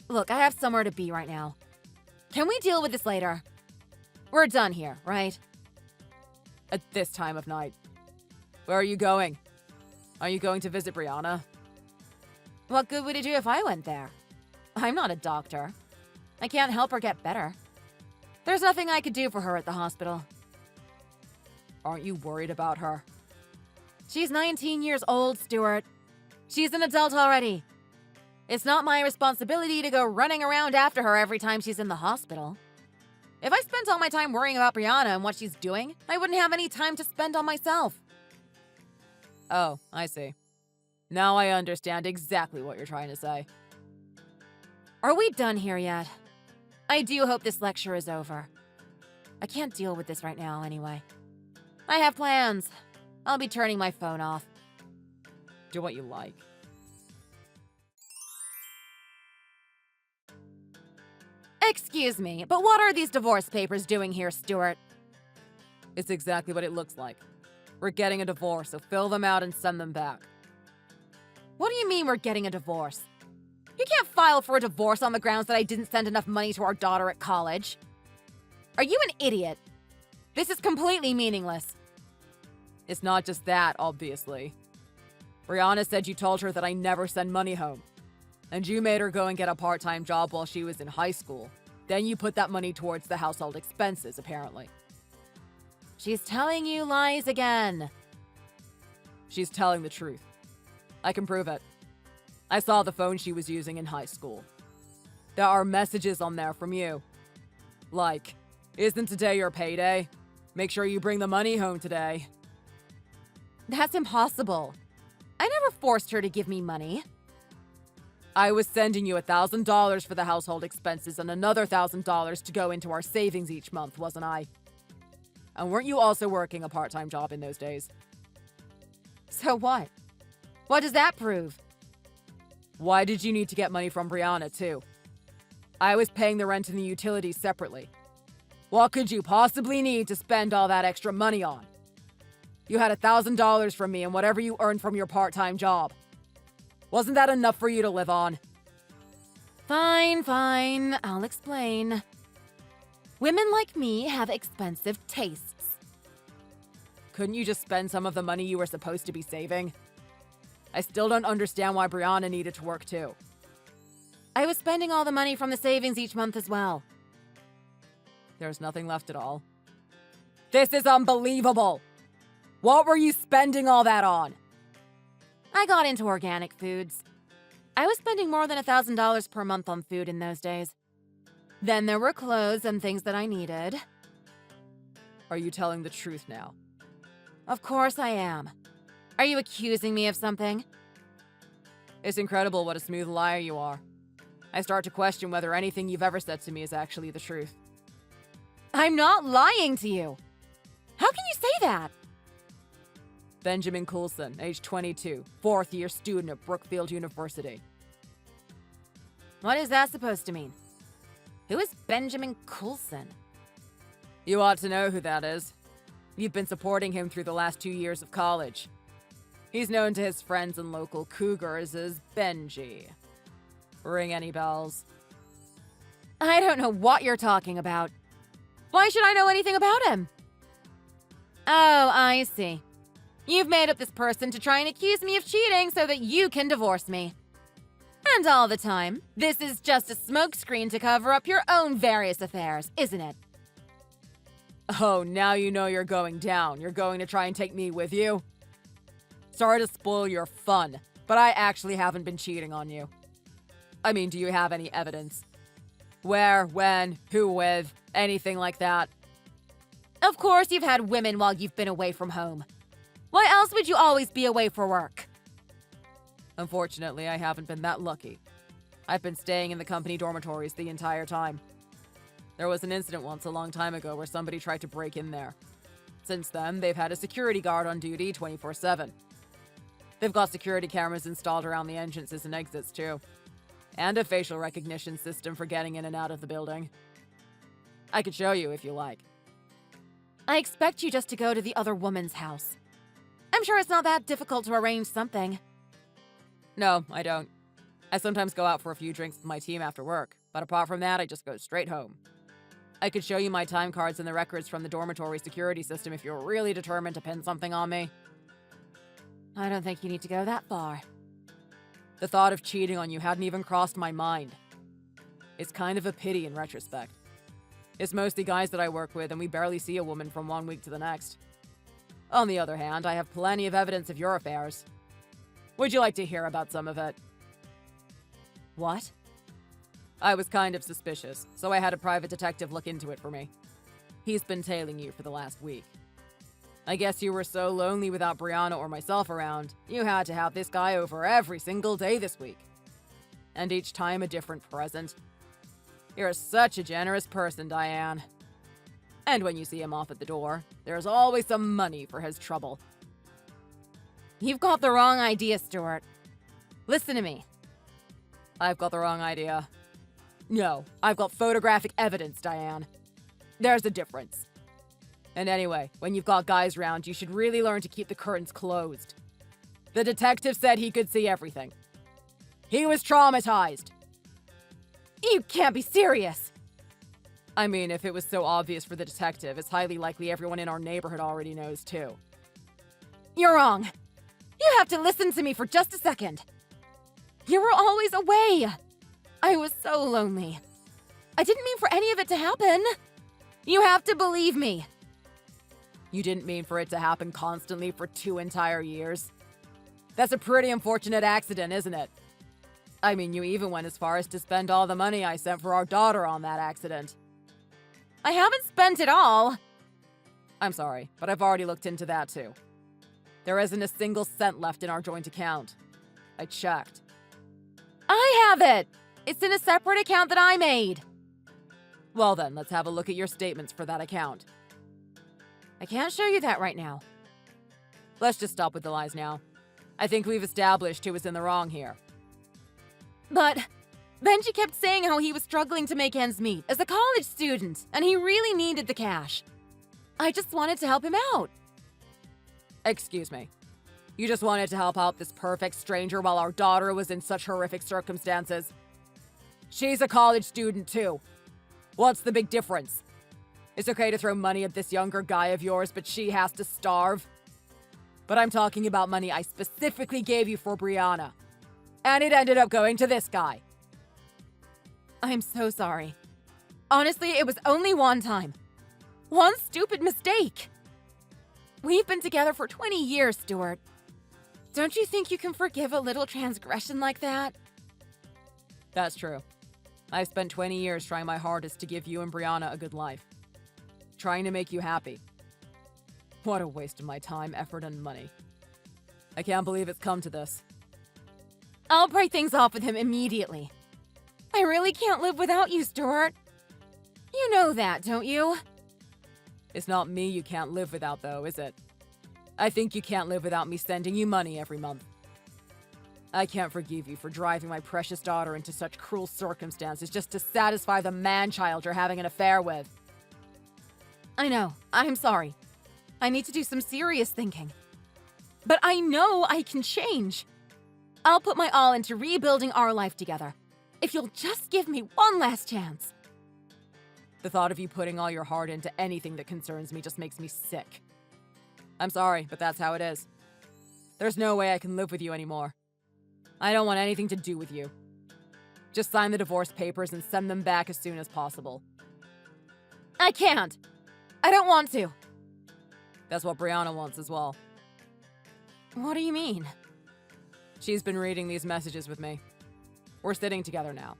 Look, I have somewhere to be right now. Can we deal with this later? We're done here, right? At this time of night. Where are you going? Are you going to visit Brianna? What good would it do if I went there? I'm not a doctor. I can't help her get better. There's nothing I could do for her at the hospital. Aren't you worried about her? She's 19 years old, Stuart. She's an adult already. It's not my responsibility to go running around after her every time she's in the hospital. If I spent all my time worrying about Brianna and what she's doing, I wouldn't have any time to spend on myself. Oh, I see. Now I understand exactly what you're trying to say. Are we done here yet? I do hope this lecture is over. I can't deal with this right now anyway. I have plans. I'll be turning my phone off. Do what you like. Excuse me, but what are these divorce papers doing here, Stuart? It's exactly what it looks like. We're getting a divorce, so fill them out and send them back. What do you mean we're getting a divorce? You can't file for a divorce on the grounds that I didn't send enough money to our daughter at college. Are you an idiot? This is completely meaningless. It's not just that, obviously. Brianna said you told her that I never send money home. And you made her go and get a part-time job while she was in high school. Then you put that money towards the household expenses, apparently. She's telling you lies again. She's telling the truth. I can prove it. I saw the phone she was using in high school. There are messages on there from you. Like, isn't today your payday? Make sure you bring the money home today. That's impossible. I never forced her to give me money. I was sending you $1,000 for the household expenses and another $1,000 to go into our savings each month, wasn't I? And weren't you also working a part-time job in those days? So what? What does that prove? Why did you need to get money from Brianna, too? I was paying the rent and the utilities separately. What could you possibly need to spend all that extra money on? You had $1,000 from me and whatever you earned from your part-time job. Wasn't that enough for you to live on? Fine, I'll explain. Women like me have expensive tastes. Couldn't you just spend some of the money you were supposed to be saving? I still don't understand why Brianna needed to work too. I was spending all the money from the savings each month as well. There's nothing left at all. This is unbelievable! What were you spending all that on? I got into organic foods. I was spending more than $1,000 per month on food in those days. Then there were clothes and things that I needed. Are you telling the truth now? Of course I am. Are you accusing me of something? It's incredible what a smooth liar you are. I start to question whether anything you've ever said to me is actually the truth. I'm not lying to you. How can you say that? Benjamin Coulson, age 22, fourth-year student at Brookfield University. What is that supposed to mean? Who is Benjamin Coulson? You ought to know who that is. You've been supporting him through the last 2 years of college. He's known to his friends and local cougars as Benji. Ring any bells? I don't know what you're talking about. Why should I know anything about him? Oh, I see. You've made up this person to try and accuse me of cheating so that you can divorce me. And all the time, this is just a smokescreen to cover up your own various affairs, isn't it? Oh, now you know you're going down. You're going to try and take me with you? Sorry to spoil your fun, but I actually haven't been cheating on you. I mean, do you have any evidence? Where, when, who with, anything like that? Of course you've had women while you've been away from home. Why else would you always be away for work? Unfortunately, I haven't been that lucky. I've been staying in the company dormitories the entire time. There was an incident once a long time ago where somebody tried to break in there. Since then, they've had a security guard on duty 24/7. They've got security cameras installed around the entrances and exits too. And a facial recognition system for getting in and out of the building. I could show you if you like. I expect you just to go to the other woman's house. I'm sure it's not that difficult to arrange something. No, I don't. I sometimes go out for a few drinks with my team after work, but apart from that, I just go straight home. I could show you my time cards and the records from the dormitory security system if you're really determined to pin something on me. I don't think you need to go that far. The thought of cheating on you hadn't even crossed my mind. It's kind of a pity in retrospect. It's mostly guys that I work with, and we barely see a woman from 1 week to the next. On the other hand, I have plenty of evidence of your affairs. Would you like to hear about some of it? What? I was kind of suspicious, so I had a private detective look into it for me. He's been tailing you for the last week. I guess you were so lonely without Brianna or myself around, you had to have this guy over every single day this week. And each time a different present. You're such a generous person, Diane. And when you see him off at the door, there's always some money for his trouble. You've got the wrong idea, Stuart. Listen to me. I've got the wrong idea. No, I've got photographic evidence, Diane. There's a difference. And anyway, when you've got guys around, you should really learn to keep the curtains closed. The detective said he could see everything. He was traumatized. You can't be serious. I mean, if it was so obvious for the detective, it's highly likely everyone in our neighborhood already knows too. You're wrong. You have to listen to me for just a second. You were always away. I was so lonely. I didn't mean for any of it to happen. You have to believe me. You didn't mean for it to happen constantly for 2 entire years? That's a pretty unfortunate accident, isn't it? I mean, you even went as far as to spend all the money I sent for our daughter on that accident. I haven't spent it all. I'm sorry, but I've already looked into that too. There isn't a single cent left in our joint account. I checked. I have it! It's in a separate account that I made. Well then, let's have a look at your statements for that account. I can't show you that right now. Let's just stop with the lies now. I think we've established who was in the wrong here. But Benji kept saying how he was struggling to make ends meet as a college student, and he really needed the cash. I just wanted to help him out. Excuse me. You just wanted to help out this perfect stranger while our daughter was in such horrific circumstances? She's a college student too. What's the big difference? It's okay to throw money at this younger guy of yours, but she has to starve? But I'm talking about money I specifically gave you for Brianna. And it ended up going to this guy. I'm so sorry. Honestly, it was only one time. One stupid mistake. We've been together for 20 years, Stuart. Don't you think you can forgive a little transgression like that? That's true. I've spent 20 years trying my hardest to give you and Brianna a good life. Trying to make you happy. What a waste of my time, effort, and money. I can't believe it's come to this. I'll break things off with him immediately. I really can't live without you, Stuart. You know that, don't you? It's not me you can't live without, though, is it? I think you can't live without me sending you money every month. I can't forgive you for driving my precious daughter into such cruel circumstances just to satisfy the man-child you're having an affair with. I know. I'm sorry. I need to do some serious thinking. But I know I can change. I'll put my all into rebuilding our life together. If you'll just give me one last chance. The thought of you putting all your heart into anything that concerns me just makes me sick. I'm sorry, but that's how it is. There's no way I can live with you anymore. I don't want anything to do with you. Just sign the divorce papers and send them back as soon as possible. I can't. I don't want to. That's what Brianna wants as well. What do you mean? She's been reading these messages with me. We're sitting together now.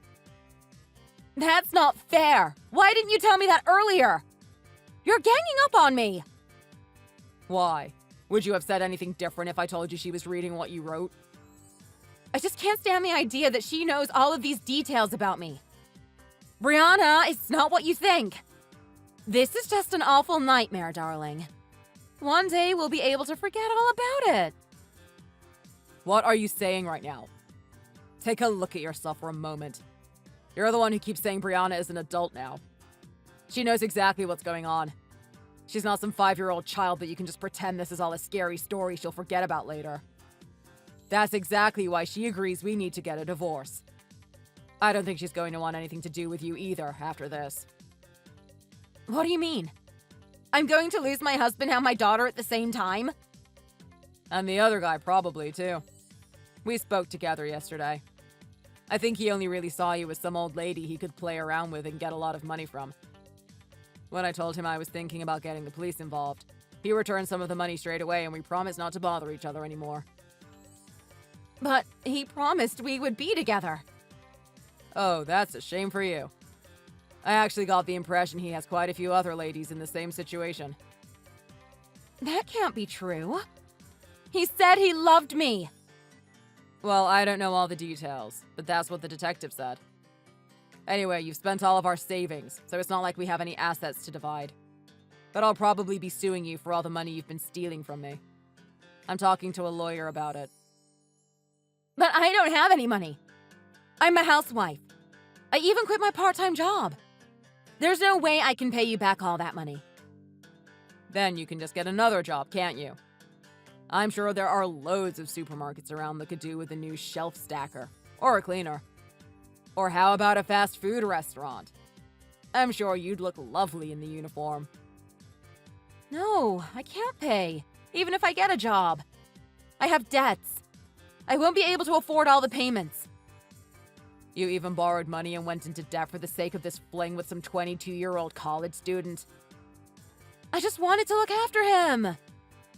That's not fair. Why didn't you tell me that earlier? You're ganging up on me. Why? Would you have said anything different if I told you she was reading what you wrote? I just can't stand the idea that she knows all of these details about me. Brianna, it's not what you think. This is just an awful nightmare, darling. One day we'll be able to forget all about it. What are you saying right now? Take a look at yourself for a moment. You're the one who keeps saying Brianna is an adult now. She knows exactly what's going on. She's not some 5-year-old child that you can just pretend this is all a scary story she'll forget about later. That's exactly why she agrees we need to get a divorce. I don't think she's going to want anything to do with you either after this. What do you mean? I'm going to lose my husband and my daughter at the same time? And the other guy probably, too. We spoke together yesterday. I think he only really saw you as some old lady he could play around with and get a lot of money from. When I told him I was thinking about getting the police involved, he returned some of the money straight away and we promised not to bother each other anymore. But he promised we would be together. Oh, that's a shame for you. I actually got the impression he has quite a few other ladies in the same situation. That can't be true. He said he loved me. Well, I don't know all the details, but that's what the detective said. Anyway, you've spent all of our savings, so it's not like we have any assets to divide. But I'll probably be suing you for all the money you've been stealing from me. I'm talking to a lawyer about it. But I don't have any money. I'm a housewife. I even quit my part-time job. There's no way I can pay you back all that money. Then you can just get another job, can't you? I'm sure there are loads of supermarkets around that could do with a new shelf stacker. Or a cleaner. Or how about a fast food restaurant? I'm sure you'd look lovely in the uniform. No, I can't pay, even if I get a job. I have debts. I won't be able to afford all the payments. You even borrowed money and went into debt for the sake of this fling with some 22-year-old college student. I just wanted to look after him.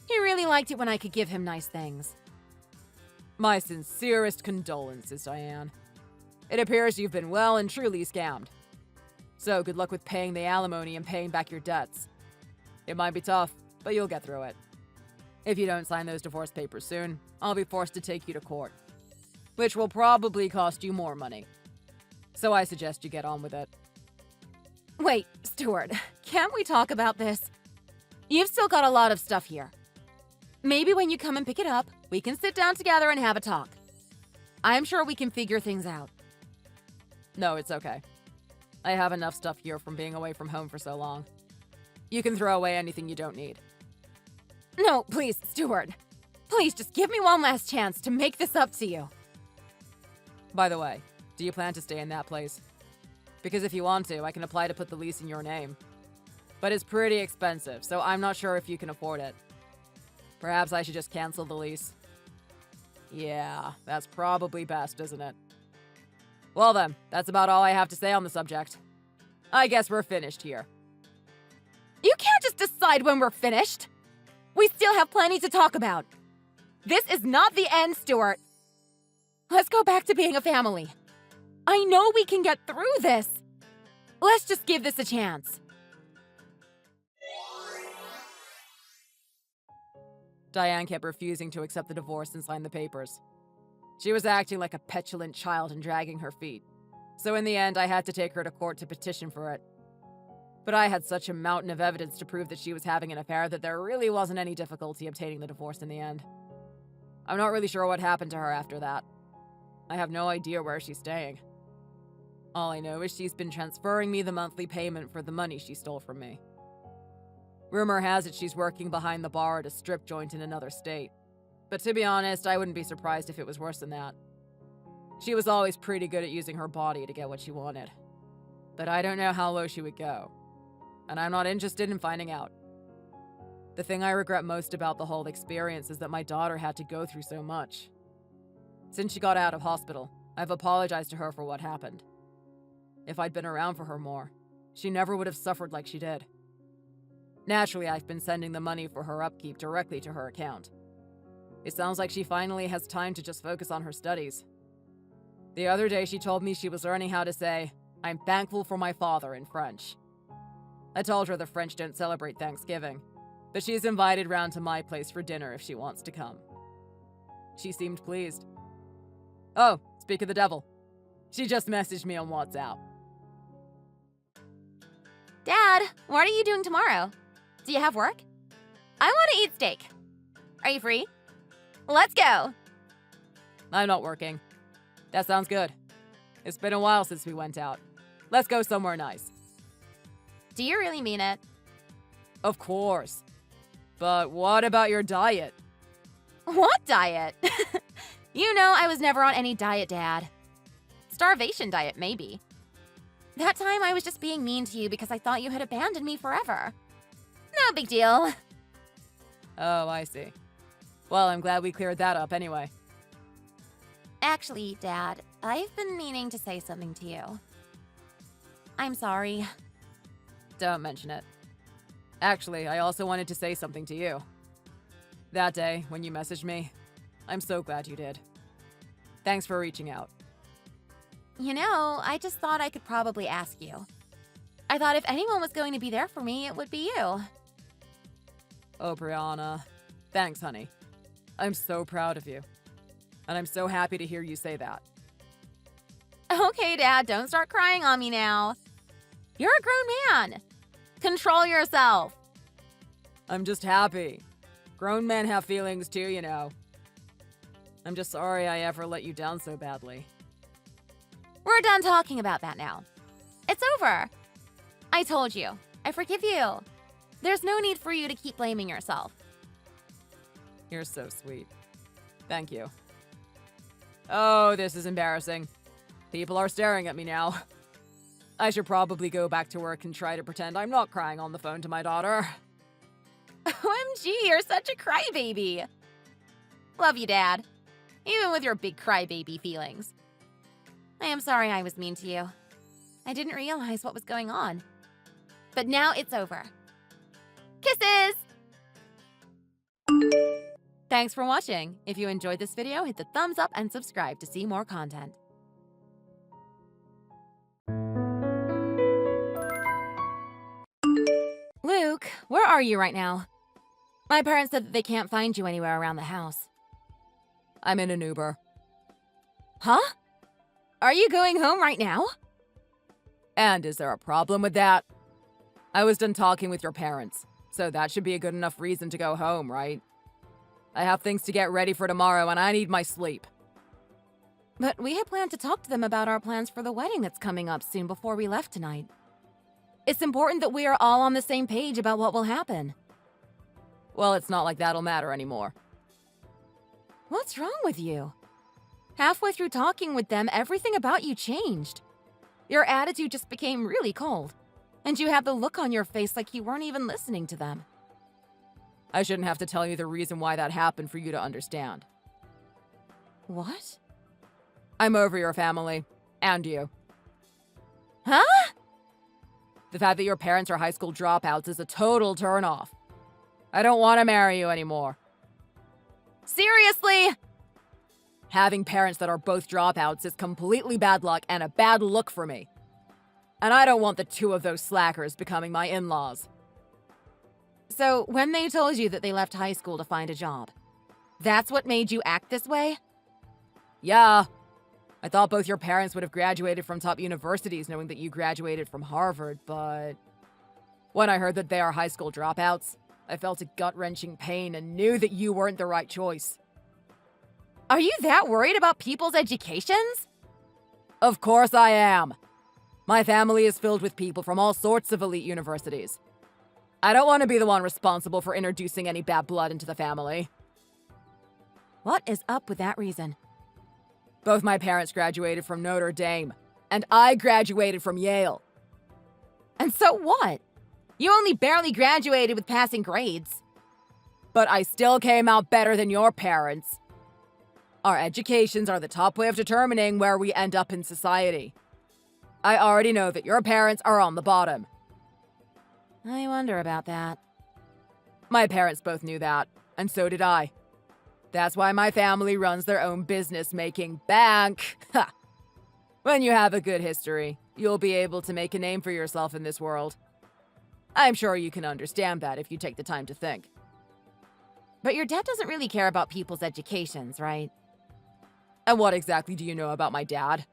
He really liked it when I could give him nice things. My sincerest condolences, Diane. It appears you've been well and truly scammed. So good luck with paying the alimony and paying back your debts. It might be tough, but you'll get through it. If you don't sign those divorce papers soon, I'll be forced to take you to court. which will probably cost you more money. So I suggest you get on with it. Wait, Stuart, can't we talk about this? You've still got a lot of stuff here. Maybe when you come and pick it up, we can sit down together and have a talk. I'm sure we can figure things out. No, it's okay. I have enough stuff here from being away from home for so long. You can throw away anything you don't need. No, please, Stuart. Please, just give me one last chance to make this up to you. By the way, do you plan to stay in that place? Because if you want to, I can apply to put the lease in your name. But it's pretty expensive, so I'm not sure if you can afford it. Perhaps I should just cancel the lease. Yeah, that's probably best, isn't it? Well then, that's about all I have to say on the subject. I guess we're finished here. You can't just decide when we're finished. We still have plenty to talk about. This is not the end, Stuart. Let's go back to being a family. I know we can get through this. Let's just give this a chance. Diane kept refusing to accept the divorce and sign the papers. She was acting like a petulant child and dragging her feet. So in the end, I had to take her to court to petition for it. But I had such a mountain of evidence to prove that she was having an affair that there really wasn't any difficulty obtaining the divorce in the end. I'm not really sure what happened to her after that. I have no idea where she's staying. All I know is she's been transferring me the monthly payment for the money she stole from me. Rumor has it she's working behind the bar at a strip joint in another state. But to be honest, I wouldn't be surprised if it was worse than that. She was always pretty good at using her body to get what she wanted. But I don't know how low she would go. And I'm not interested in finding out. The thing I regret most about the whole experience is that my daughter had to go through so much. Since she got out of hospital, I've apologized to her for what happened. If I'd been around for her more, she never would have suffered like she did. Naturally, I've been sending the money for her upkeep directly to her account. It sounds like she finally has time to just focus on her studies. The other day, she told me she was learning how to say, "I'm thankful for my father" in French. I told her the French don't celebrate Thanksgiving, but she's invited round to my place for dinner if she wants to come. She seemed pleased. Oh, speak of the devil. She just messaged me on WhatsApp. Dad, what are you doing tomorrow? Do you have work? I want to eat steak. Are you free? Let's go. I'm not working. That sounds good. It's been a while since we went out. Let's go somewhere nice. Do you really mean it? Of course. But what about your diet? What diet? You know I was never on any diet, Dad. Starvation diet, maybe. That time I was just being mean to you because I thought you had abandoned me forever. No big deal. Oh, I see. Well, I'm glad we cleared that up anyway. Actually, Dad, I've been meaning to say something to you. I'm sorry. Don't mention it. Actually, I also wanted to say something to you. That day, when you messaged me, I'm so glad you did. Thanks for reaching out. You know, I just thought I could probably ask you. I thought if anyone was going to be there for me, it would be you. Oh, Brianna. Thanks, honey. I'm so proud of you. And I'm so happy to hear you say that. Okay, Dad, don't start crying on me now. You're a grown man. Control yourself. I'm just happy. Grown men have feelings too, you know. I'm just sorry I ever let you down so badly. We're done talking about that now. It's over. I told you. I forgive you. There's no need for you to keep blaming yourself. You're so sweet. Thank you. Oh, this is embarrassing. People are staring at me now. I should probably go back to work and try to pretend I'm not crying on the phone to my daughter. OMG, you're such a crybaby. Love you, Dad. Even with your big crybaby feelings. I am sorry I was mean to you. I didn't realize what was going on. But now it's over. Kisses! Thanks for watching. If you enjoyed this video, hit the thumbs up and subscribe to see more content. Luke, where are you right now? My parents said that they can't find you anywhere around the house. I'm in an Uber. Huh? Are you going home right now? And is there a problem with that? I was done talking with your parents, so that should be a good enough reason to go home, right? I have things to get ready for tomorrow and I need my sleep. But we had planned to talk to them about our plans for the wedding that's coming up soon before we left tonight. It's important that we are all on the same page about what will happen. Well, it's not like that'll matter anymore. What's wrong with you? Halfway through talking with them, everything about you changed. Your attitude just became really cold, and you had the look on your face like you weren't even listening to them. I shouldn't have to tell you the reason why that happened for you to understand. What? I'm over your family. And you. Huh? The fact that your parents are high school dropouts is a total turnoff. I don't want to marry you anymore. Seriously? Having parents that are both dropouts is completely bad luck and a bad look for me. And I don't want the two of those slackers becoming my in-laws. So, when they told you that they left high school to find a job, that's what made you act this way? Yeah. I thought both your parents would have graduated from top universities knowing that you graduated from Harvard, but when I heard that they are high school dropouts, I felt a gut-wrenching pain and knew that you weren't the right choice. Are you that worried about people's educations? Of course I am. My family is filled with people from all sorts of elite universities. I don't want to be the one responsible for introducing any bad blood into the family. What is up with that reason? Both my parents graduated from Notre Dame, and I graduated from Yale. And so what? You only barely graduated with passing grades. But I still came out better than your parents. Our educations are the top way of determining where we end up in society. I already know that your parents are on the bottom. I wonder about that. My parents both knew that, and so did I. That's why my family runs their own business making bank. Ha! When you have a good history, you'll be able to make a name for yourself in this world. I'm sure you can understand that if you take the time to think. But your dad doesn't really care about people's educations, right? And what exactly do you know about my dad?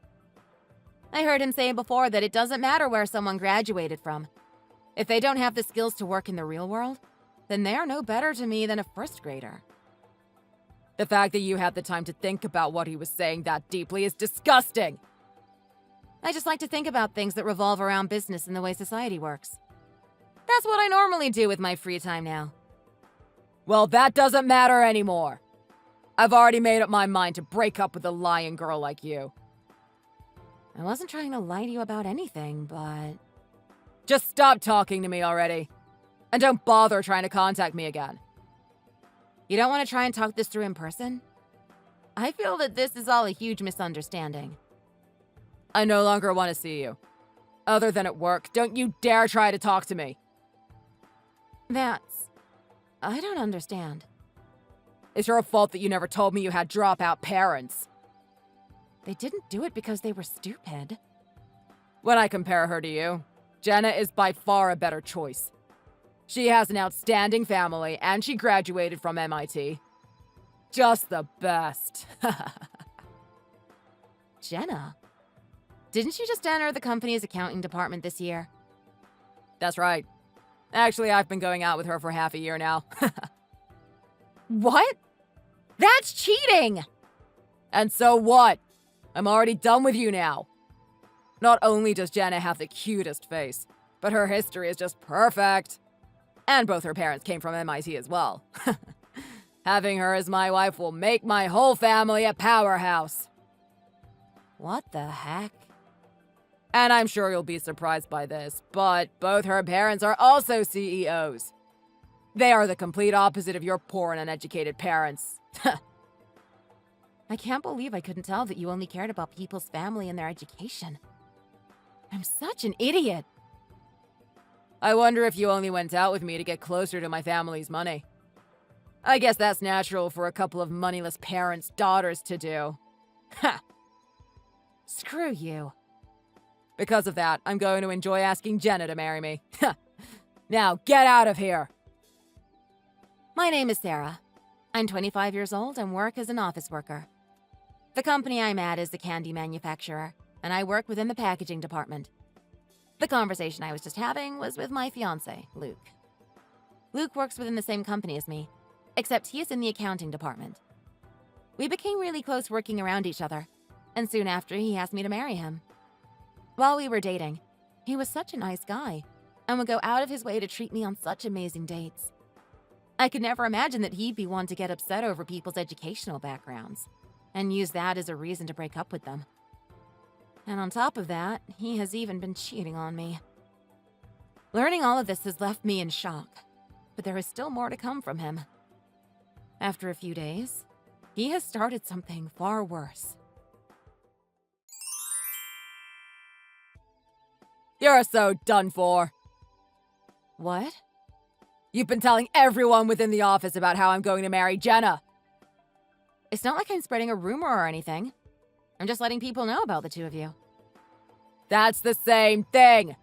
I heard him say before that it doesn't matter where someone graduated from. If they don't have the skills to work in the real world, then they are no better to me than a first grader. The fact that you had the time to think about what he was saying that deeply is disgusting! I just like to think about things that revolve around business and the way society works. That's what I normally do with my free time now. Well, that doesn't matter anymore. I've already made up my mind to break up with a lying girl like you. I wasn't trying to lie to you about anything, but... Just stop talking to me already. And don't bother trying to contact me again. You don't want to try and talk this through in person? I feel that this is all a huge misunderstanding. I no longer want to see you. Other than at work, don't you dare try to talk to me. I don't understand. It's your fault that you never told me you had dropout parents. They didn't do it because they were stupid. When I compare her to you, Jenna is by far a better choice. She has an outstanding family, and she graduated from MIT. Just the best. Jenna? Didn't she just enter the company's accounting department this year? That's right. Actually, I've been going out with her for half a year now. What? That's cheating! And so what? I'm already done with you now. Not only does Jenna have the cutest face, but her history is just perfect. And both her parents came from MIT as well. Having her as my wife will make my whole family a powerhouse. What the heck? And I'm sure you'll be surprised by this, but both her parents are also CEOs. They are the complete opposite of your poor and uneducated parents. I can't believe I couldn't tell that you only cared about people's family and their education. I'm such an idiot. I wonder if you only went out with me to get closer to my family's money. I guess that's natural for a couple of moneyless parents' daughters to do. Ha! Screw you. Because of that, I'm going to enjoy asking Jenna to marry me. Now, get out of here! My name is Sarah. I'm 25 years old and work as an office worker. The company I'm at is a candy manufacturer, and I work within the packaging department. The conversation I was just having was with my fiancé, Luke. Luke works within the same company as me, except he is in the accounting department. We became really close working around each other, and soon after he asked me to marry him. While we were dating, he was such a nice guy and would go out of his way to treat me on such amazing dates. I could never imagine that he'd be one to get upset over people's educational backgrounds and use that as a reason to break up with them. And on top of that, he has even been cheating on me. Learning all of this has left me in shock, but there is still more to come from him. After a few days, he has started something far worse. You're so done for. What? You've been telling everyone within the office about how I'm going to marry Jenna. It's not like I'm spreading a rumor or anything. I'm just letting people know about the two of you. That's the same thing.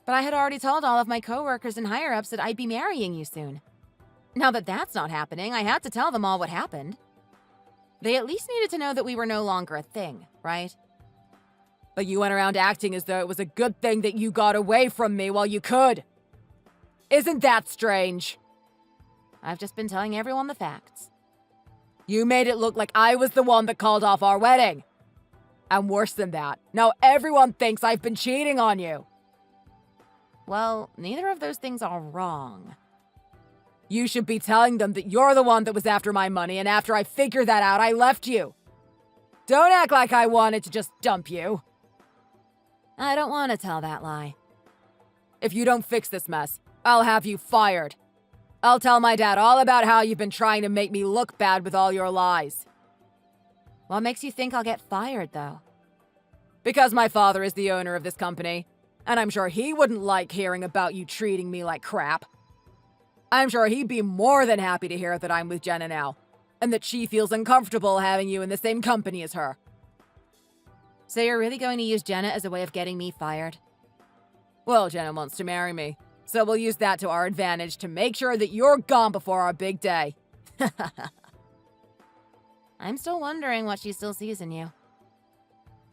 But I had already told all of my coworkers and higher-ups that I'd be marrying you soon. Now that that's not happening, I had to tell them all what happened. They at least needed to know that we were no longer a thing, right? But you went around acting as though it was a good thing that you got away from me while you could. Isn't that strange? I've just been telling everyone the facts. You made it look like I was the one that called off our wedding. And worse than that, now everyone thinks I've been cheating on you. Well, neither of those things are wrong. You should be telling them that you're the one that was after my money, and after I figured that out, I left you. Don't act like I wanted to just dump you. I don't want to tell that lie. If you don't fix this mess, I'll have you fired. I'll tell my dad all about how you've been trying to make me look bad with all your lies. What makes you think I'll get fired, though? Because my father is the owner of this company, and I'm sure he wouldn't like hearing about you treating me like crap. I'm sure he'd be more than happy to hear that I'm with Jenna now, and that she feels uncomfortable having you in the same company as her. So you're really going to use Jenna as a way of getting me fired? Well, Jenna wants to marry me, so we'll use that to our advantage to make sure that you're gone before our big day. I'm still wondering what she still sees in you.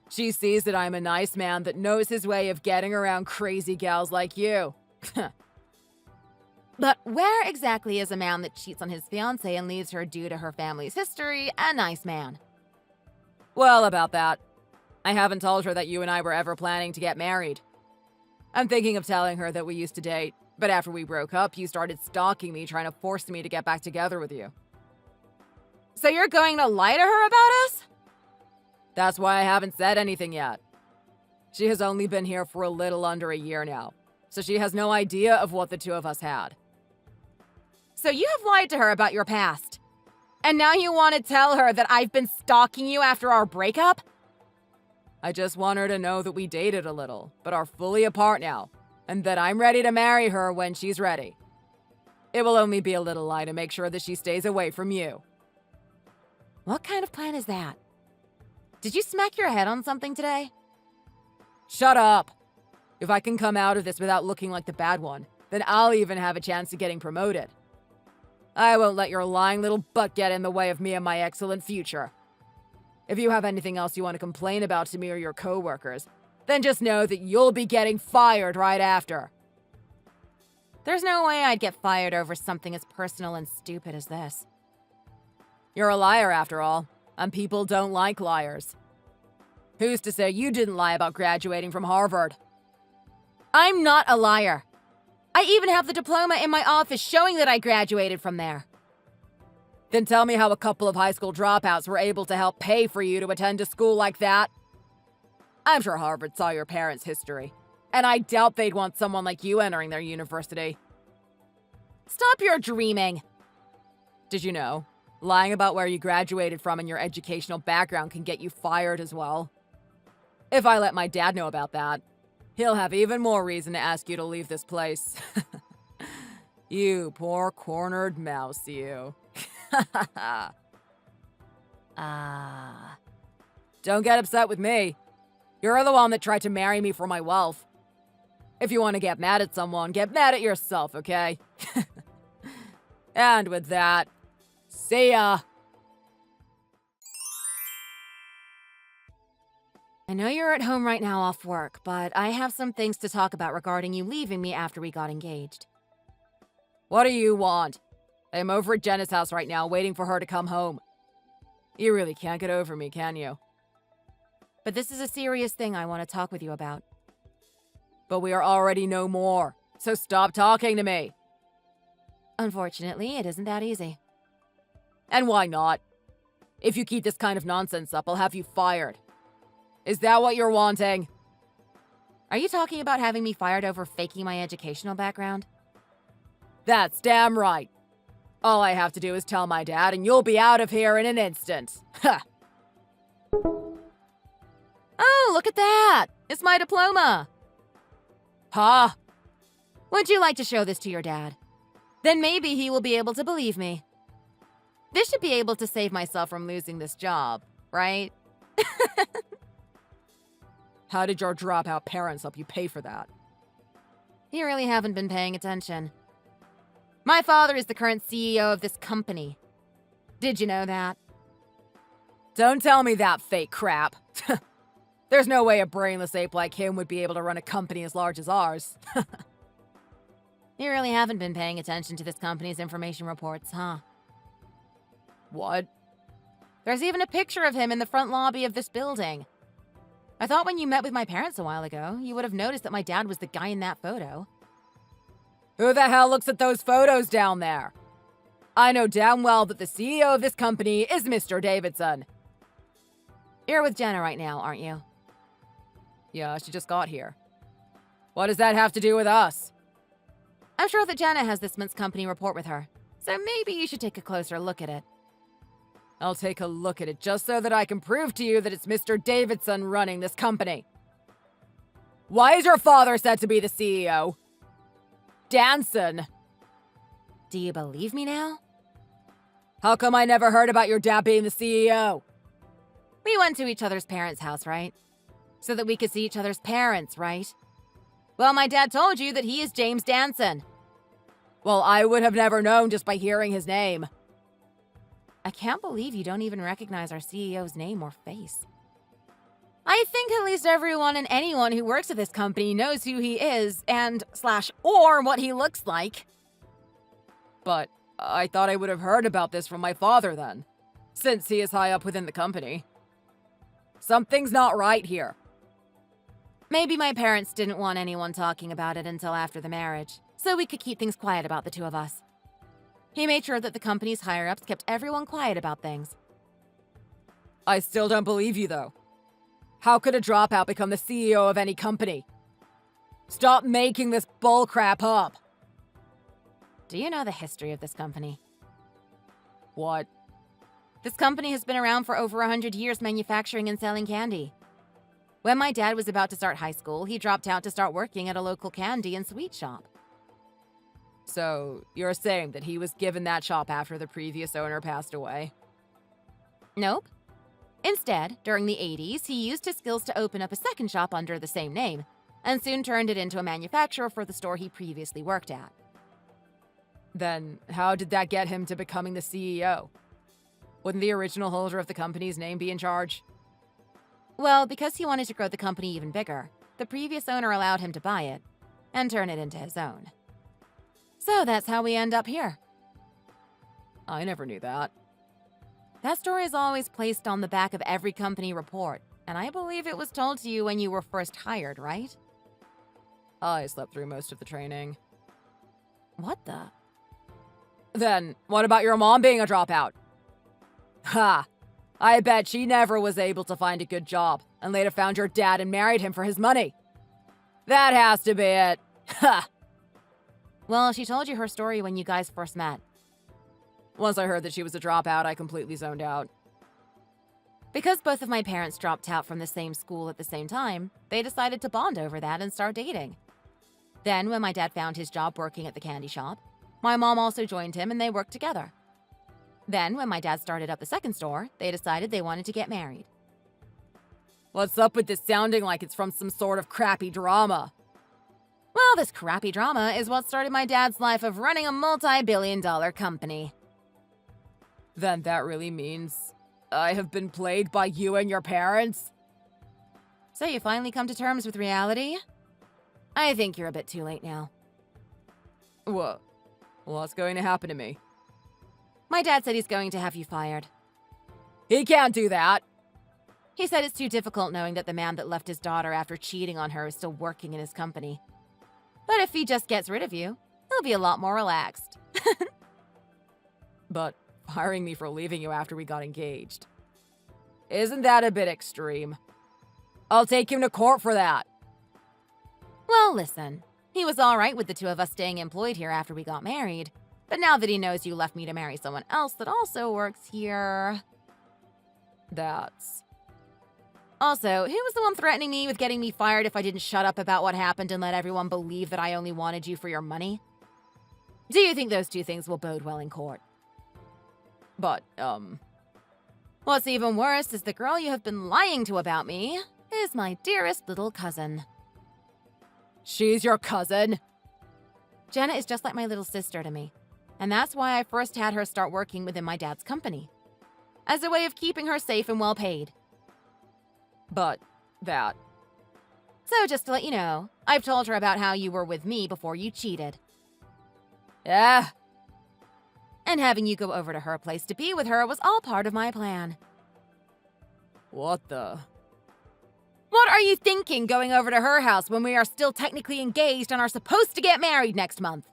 She sees that I'm a nice man that knows his way of getting around crazy gals like you. But where exactly is a man that cheats on his fiancée and leaves her due to her family's history a nice man? Well, about that. I haven't told her that you and I were ever planning to get married. I'm thinking of telling her that we used to date, but after we broke up, you started stalking me, trying to force me to get back together with you. So you're going to lie to her about us? That's why I haven't said anything yet. She has only been here for a little under a year now, so she has no idea of what the two of us had. So you have lied to her about your past. And now you want to tell her that I've been stalking you after our breakup? I just want her to know that we dated a little, but are fully apart now, and that I'm ready to marry her when she's ready. It will only be a little lie to make sure that she stays away from you. What kind of plan is that? Did you smack your head on something today? Shut up! If I can come out of this without looking like the bad one, then I'll even have a chance of getting promoted. I won't let your lying little butt get in the way of me and my excellent future. If you have anything else you want to complain about to me or your coworkers, then just know that you'll be getting fired right after. There's no way I'd get fired over something as personal and stupid as this. You're a liar after all, and people don't like liars. Who's to say you didn't lie about graduating from Harvard? I'm not a liar. I even have the diploma in my office showing that I graduated from there. Then tell me how a couple of high school dropouts were able to help pay for you to attend a school like that. I'm sure Harvard saw your parents' history, and I doubt they'd want someone like you entering their university. Stop your dreaming. Did you know? Lying about where you graduated from and your educational background can get you fired as well. If I let my dad know about that, he'll have even more reason to ask you to leave this place. You poor cornered mouse, you. Don't get upset with me. You're the one that tried to marry me for my wealth. If you want to get mad at someone, get mad at yourself, okay? And with that, see ya! I know you're at home right now off work, but I have some things to talk about regarding you leaving me after we got engaged. What do you want? I am over at Jenna's house right now, waiting for her to come home. You really can't get over me, can you? But this is a serious thing I want to talk with you about. But we are already no more, so stop talking to me. Unfortunately, it isn't that easy. And why not? If you keep this kind of nonsense up, I'll have you fired. Is that what you're wanting? Are you talking about having me fired over faking my educational background? That's damn right. All I have to do is tell my dad and you'll be out of here in an instant. Ha! Oh, look at that! It's my diploma! Huh? Would you like to show this to your dad? Then maybe he will be able to believe me. This should be able to save myself from losing this job, right? How did your dropout parents help you pay for that? You really haven't been paying attention. My father is the current CEO of this company. Did you know that? Don't tell me that fake crap. There's no way a brainless ape like him would be able to run a company as large as ours. You really haven't been paying attention to this company's information reports, huh? What? There's even a picture of him in the front lobby of this building. I thought when you met with my parents a while ago, you would have noticed that my dad was the guy in that photo. Who the hell looks at those photos down there? I know damn well that the CEO of this company is Mr. Davidson. You're with Jenna right now, aren't you? Yeah, she just got here. What does that have to do with us? I'm sure that Jenna has this month's company report with her, so maybe you should take a closer look at it. I'll take a look at it just so that I can prove to you that it's Mr. Davidson running this company. Why is your father said to be the CEO? Danson. Do you believe me now? How come I never heard about your dad being the CEO? We went to each other's parents' house, right? So that we could see each other's parents, right? Well, my dad told you that he is James Danson. Well, I would have never known just by hearing his name. I can't believe you don't even recognize our CEO's name or face. I think at least everyone and anyone who works at this company knows who he is or what he looks like. But I thought I would have heard about this from my father then, since he is high up within the company. Something's not right here. Maybe my parents didn't want anyone talking about it until after the marriage, so we could keep things quiet about the two of us. He made sure that the company's higher-ups kept everyone quiet about things. I still don't believe you, though. How could a dropout become the CEO of any company? Stop making this bullcrap up. Do you know the history of this company? What? This company has been around for over 100 years manufacturing and selling candy. When my dad was about to start high school, he dropped out to start working at a local candy and sweet shop. So, you're saying that he was given that shop after the previous owner passed away? Nope. Instead, during the 80s, he used his skills to open up a second shop under the same name, and soon turned it into a manufacturer for the store he previously worked at. Then, how did that get him to becoming the CEO? Wouldn't the original holder of the company's name be in charge? Well, because he wanted to grow the company even bigger, the previous owner allowed him to buy it and turn it into his own. So that's how we end up here. I never knew that. That story is always placed on the back of every company report, and I believe it was told to you when you were first hired, right? I slept through most of the training. What the? Then, what about your mom being a dropout? Ha! I bet she never was able to find a good job, and later found your dad and married him for his money. That has to be it. Ha! Well, she told you her story when you guys first met. Once I heard that she was a dropout, I completely zoned out. Because both of my parents dropped out from the same school at the same time, they decided to bond over that and start dating. Then, when my dad found his job working at the candy shop, my mom also joined him and they worked together. Then, when my dad started up the second store, they decided they wanted to get married. What's up with this sounding like it's from some sort of crappy drama? Well, this crappy drama is what started my dad's life of running a multi-billion-dollar company. Then that really means I have been played by you and your parents? So you finally come to terms with reality? I think you're a bit too late now. What? What's going to happen to me? My dad said he's going to have you fired. He can't do that! He said it's too difficult knowing that the man that left his daughter after cheating on her is still working in his company. But if he just gets rid of you, he'll be a lot more relaxed. But firing me for leaving you after we got engaged. Isn't that a bit extreme? I'll take him to court for that. Well, listen. He was alright with the two of us staying employed here after we got married. But now that he knows you left me to marry someone else that also works here... That's... Also, who was the one threatening me with getting me fired if I didn't shut up about what happened and let everyone believe that I only wanted you for your money? Do you think those two things will bode well in court? But, What's even worse is the girl you have been lying to about me is my dearest little cousin. She's your cousin? Jenna is just like my little sister to me, and that's why I first had her start working within my dad's company, as a way of keeping her safe and well paid. But, that... So just to let you know, I've told her about how you were with me before you cheated. Yeah. And having you go over to her place to be with her was all part of my plan. What the... What are you thinking going over to her house when we are still technically engaged and are supposed to get married next month?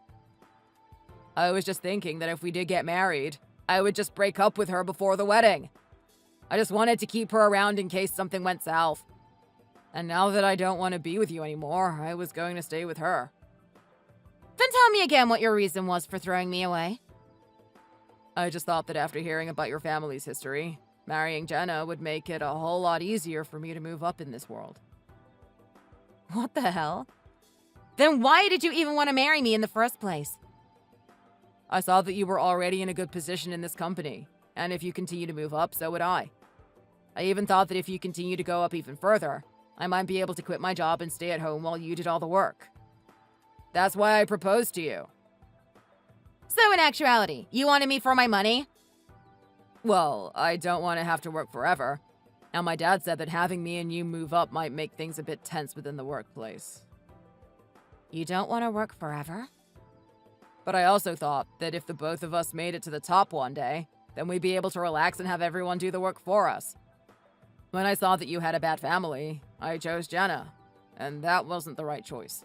I was just thinking that if we did get married, I would just break up with her before the wedding. I just wanted to keep her around in case something went south. And now that I don't want to be with you anymore, I was going to stay with her. Then tell me again what your reason was for throwing me away. I just thought that after hearing about your family's history, marrying Jenna would make it a whole lot easier for me to move up in this world. What the hell? Then why did you even want to marry me in the first place? I saw that you were already in a good position in this company, and if you continue to move up, so would I. I even thought that if you continue to go up even further, I might be able to quit my job and stay at home while you did all the work. That's why I proposed to you. So in actuality, you wanted me for my money? Well, I don't want to have to work forever. Now, my dad said that having me and you move up might make things a bit tense within the workplace. You don't want to work forever? But I also thought that if the both of us made it to the top one day, then we'd be able to relax and have everyone do the work for us. When I saw that you had a bad family, I chose Jenna, and that wasn't the right choice.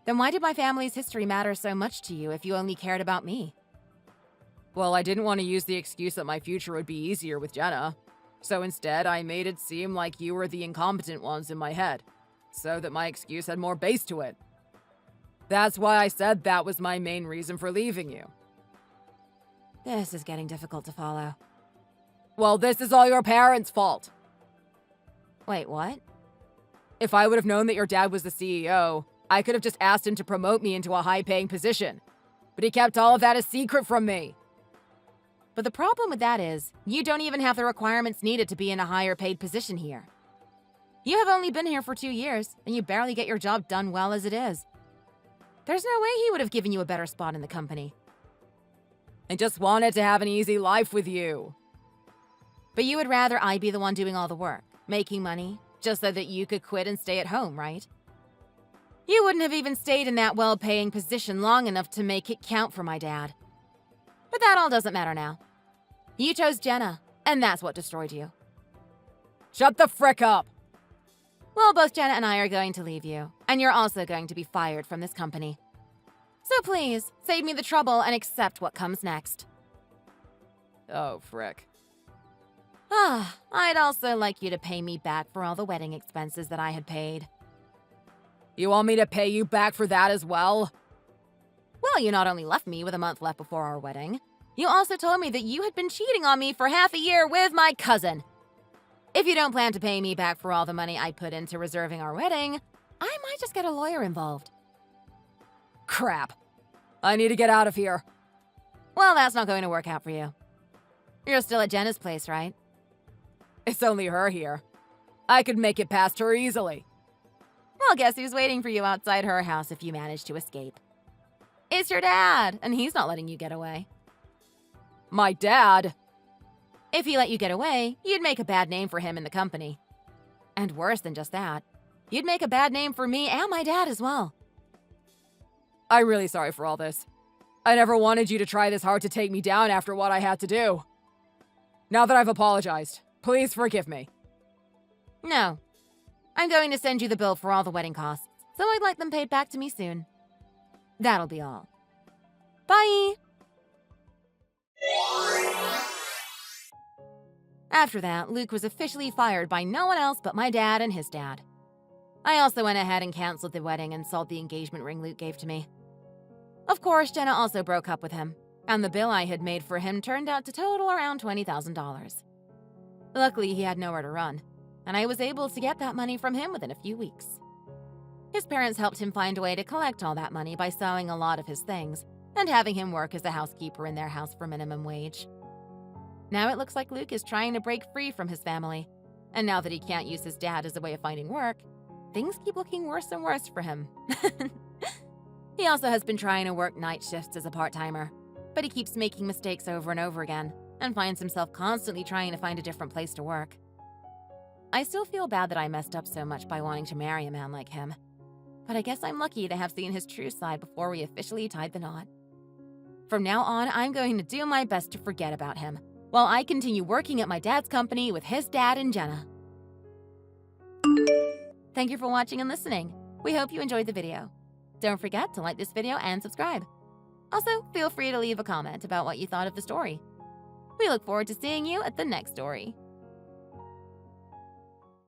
Then why did my family's history matter so much to you if you only cared about me? Well, I didn't want to use the excuse that my future would be easier with Jenna, so instead I made it seem like you were the incompetent ones in my head, so that my excuse had more base to it. That's why I said that was my main reason for leaving you. This is getting difficult to follow. Well, this is all your parents' fault. Wait, what? If I would have known that your dad was the CEO, I could have just asked him to promote me into a high-paying position. But he kept all of that a secret from me. But the problem with that is, you don't even have the requirements needed to be in a higher paid position here. You have only been here for 2 years, and you barely get your job done well as it is. There's no way he would have given you a better spot in the company. I just wanted to have an easy life with you. But you would rather I be the one doing all the work, making money, just so that you could quit and stay at home, right? You wouldn't have even stayed in that well-paying position long enough to make it count for my dad. But that all doesn't matter now. You chose Jenna, and that's what destroyed you. Shut the frick up! Well, both Jenna and I are going to leave you, and you're also going to be fired from this company. So please, save me the trouble and accept what comes next. Oh, frick. I'd also like you to pay me back for all the wedding expenses that I had paid. You want me to pay you back for that as well? Well, you not only left me with a month left before our wedding, you also told me that you had been cheating on me for half a year with my cousin. If you don't plan to pay me back for all the money I put into reserving our wedding, I might just get a lawyer involved. Crap. I need to get out of here. Well, that's not going to work out for you. You're still at Jenna's place, right? It's only her here. I could make it past her easily. Well, guess who's waiting for you outside her house if you manage to escape? It's your dad, and he's not letting you get away. My dad? If he let you get away, you'd make a bad name for him in the company. And worse than just that, you'd make a bad name for me and my dad as well. I'm really sorry for all this. I never wanted you to try this hard to take me down after what I had to do. Now that I've apologized, please forgive me. No. I'm going to send you the bill for all the wedding costs, so I'd like them paid back to me soon. That'll be all. Bye! After that, Luke was officially fired by no one else but my dad and his dad. I also went ahead and canceled the wedding and sold the engagement ring Luke gave to me. Of course, Jenna also broke up with him, and the bill I had made for him turned out to total around $20,000. Luckily, he had nowhere to run, and I was able to get that money from him within a few weeks. His parents helped him find a way to collect all that money by selling a lot of his things and having him work as a housekeeper in their house for minimum wage. Now it looks like Luke is trying to break free from his family, and now that he can't use his dad as a way of finding work, things keep looking worse and worse for him. He also has been trying to work night shifts as a part-timer, but he keeps making mistakes over and over again and finds himself constantly trying to find a different place to work. I still feel bad that I messed up so much by wanting to marry a man like him, but I guess I'm lucky to have seen his true side before we officially tied the knot. From now on, I'm going to do my best to forget about him, while I continue working at my dad's company with his dad and Jenna. Thank you for watching and listening. We hope you enjoyed the video. Don't forget to like this video and subscribe. Also, feel free to leave a comment about what you thought of the story. We look forward to seeing you at the next story.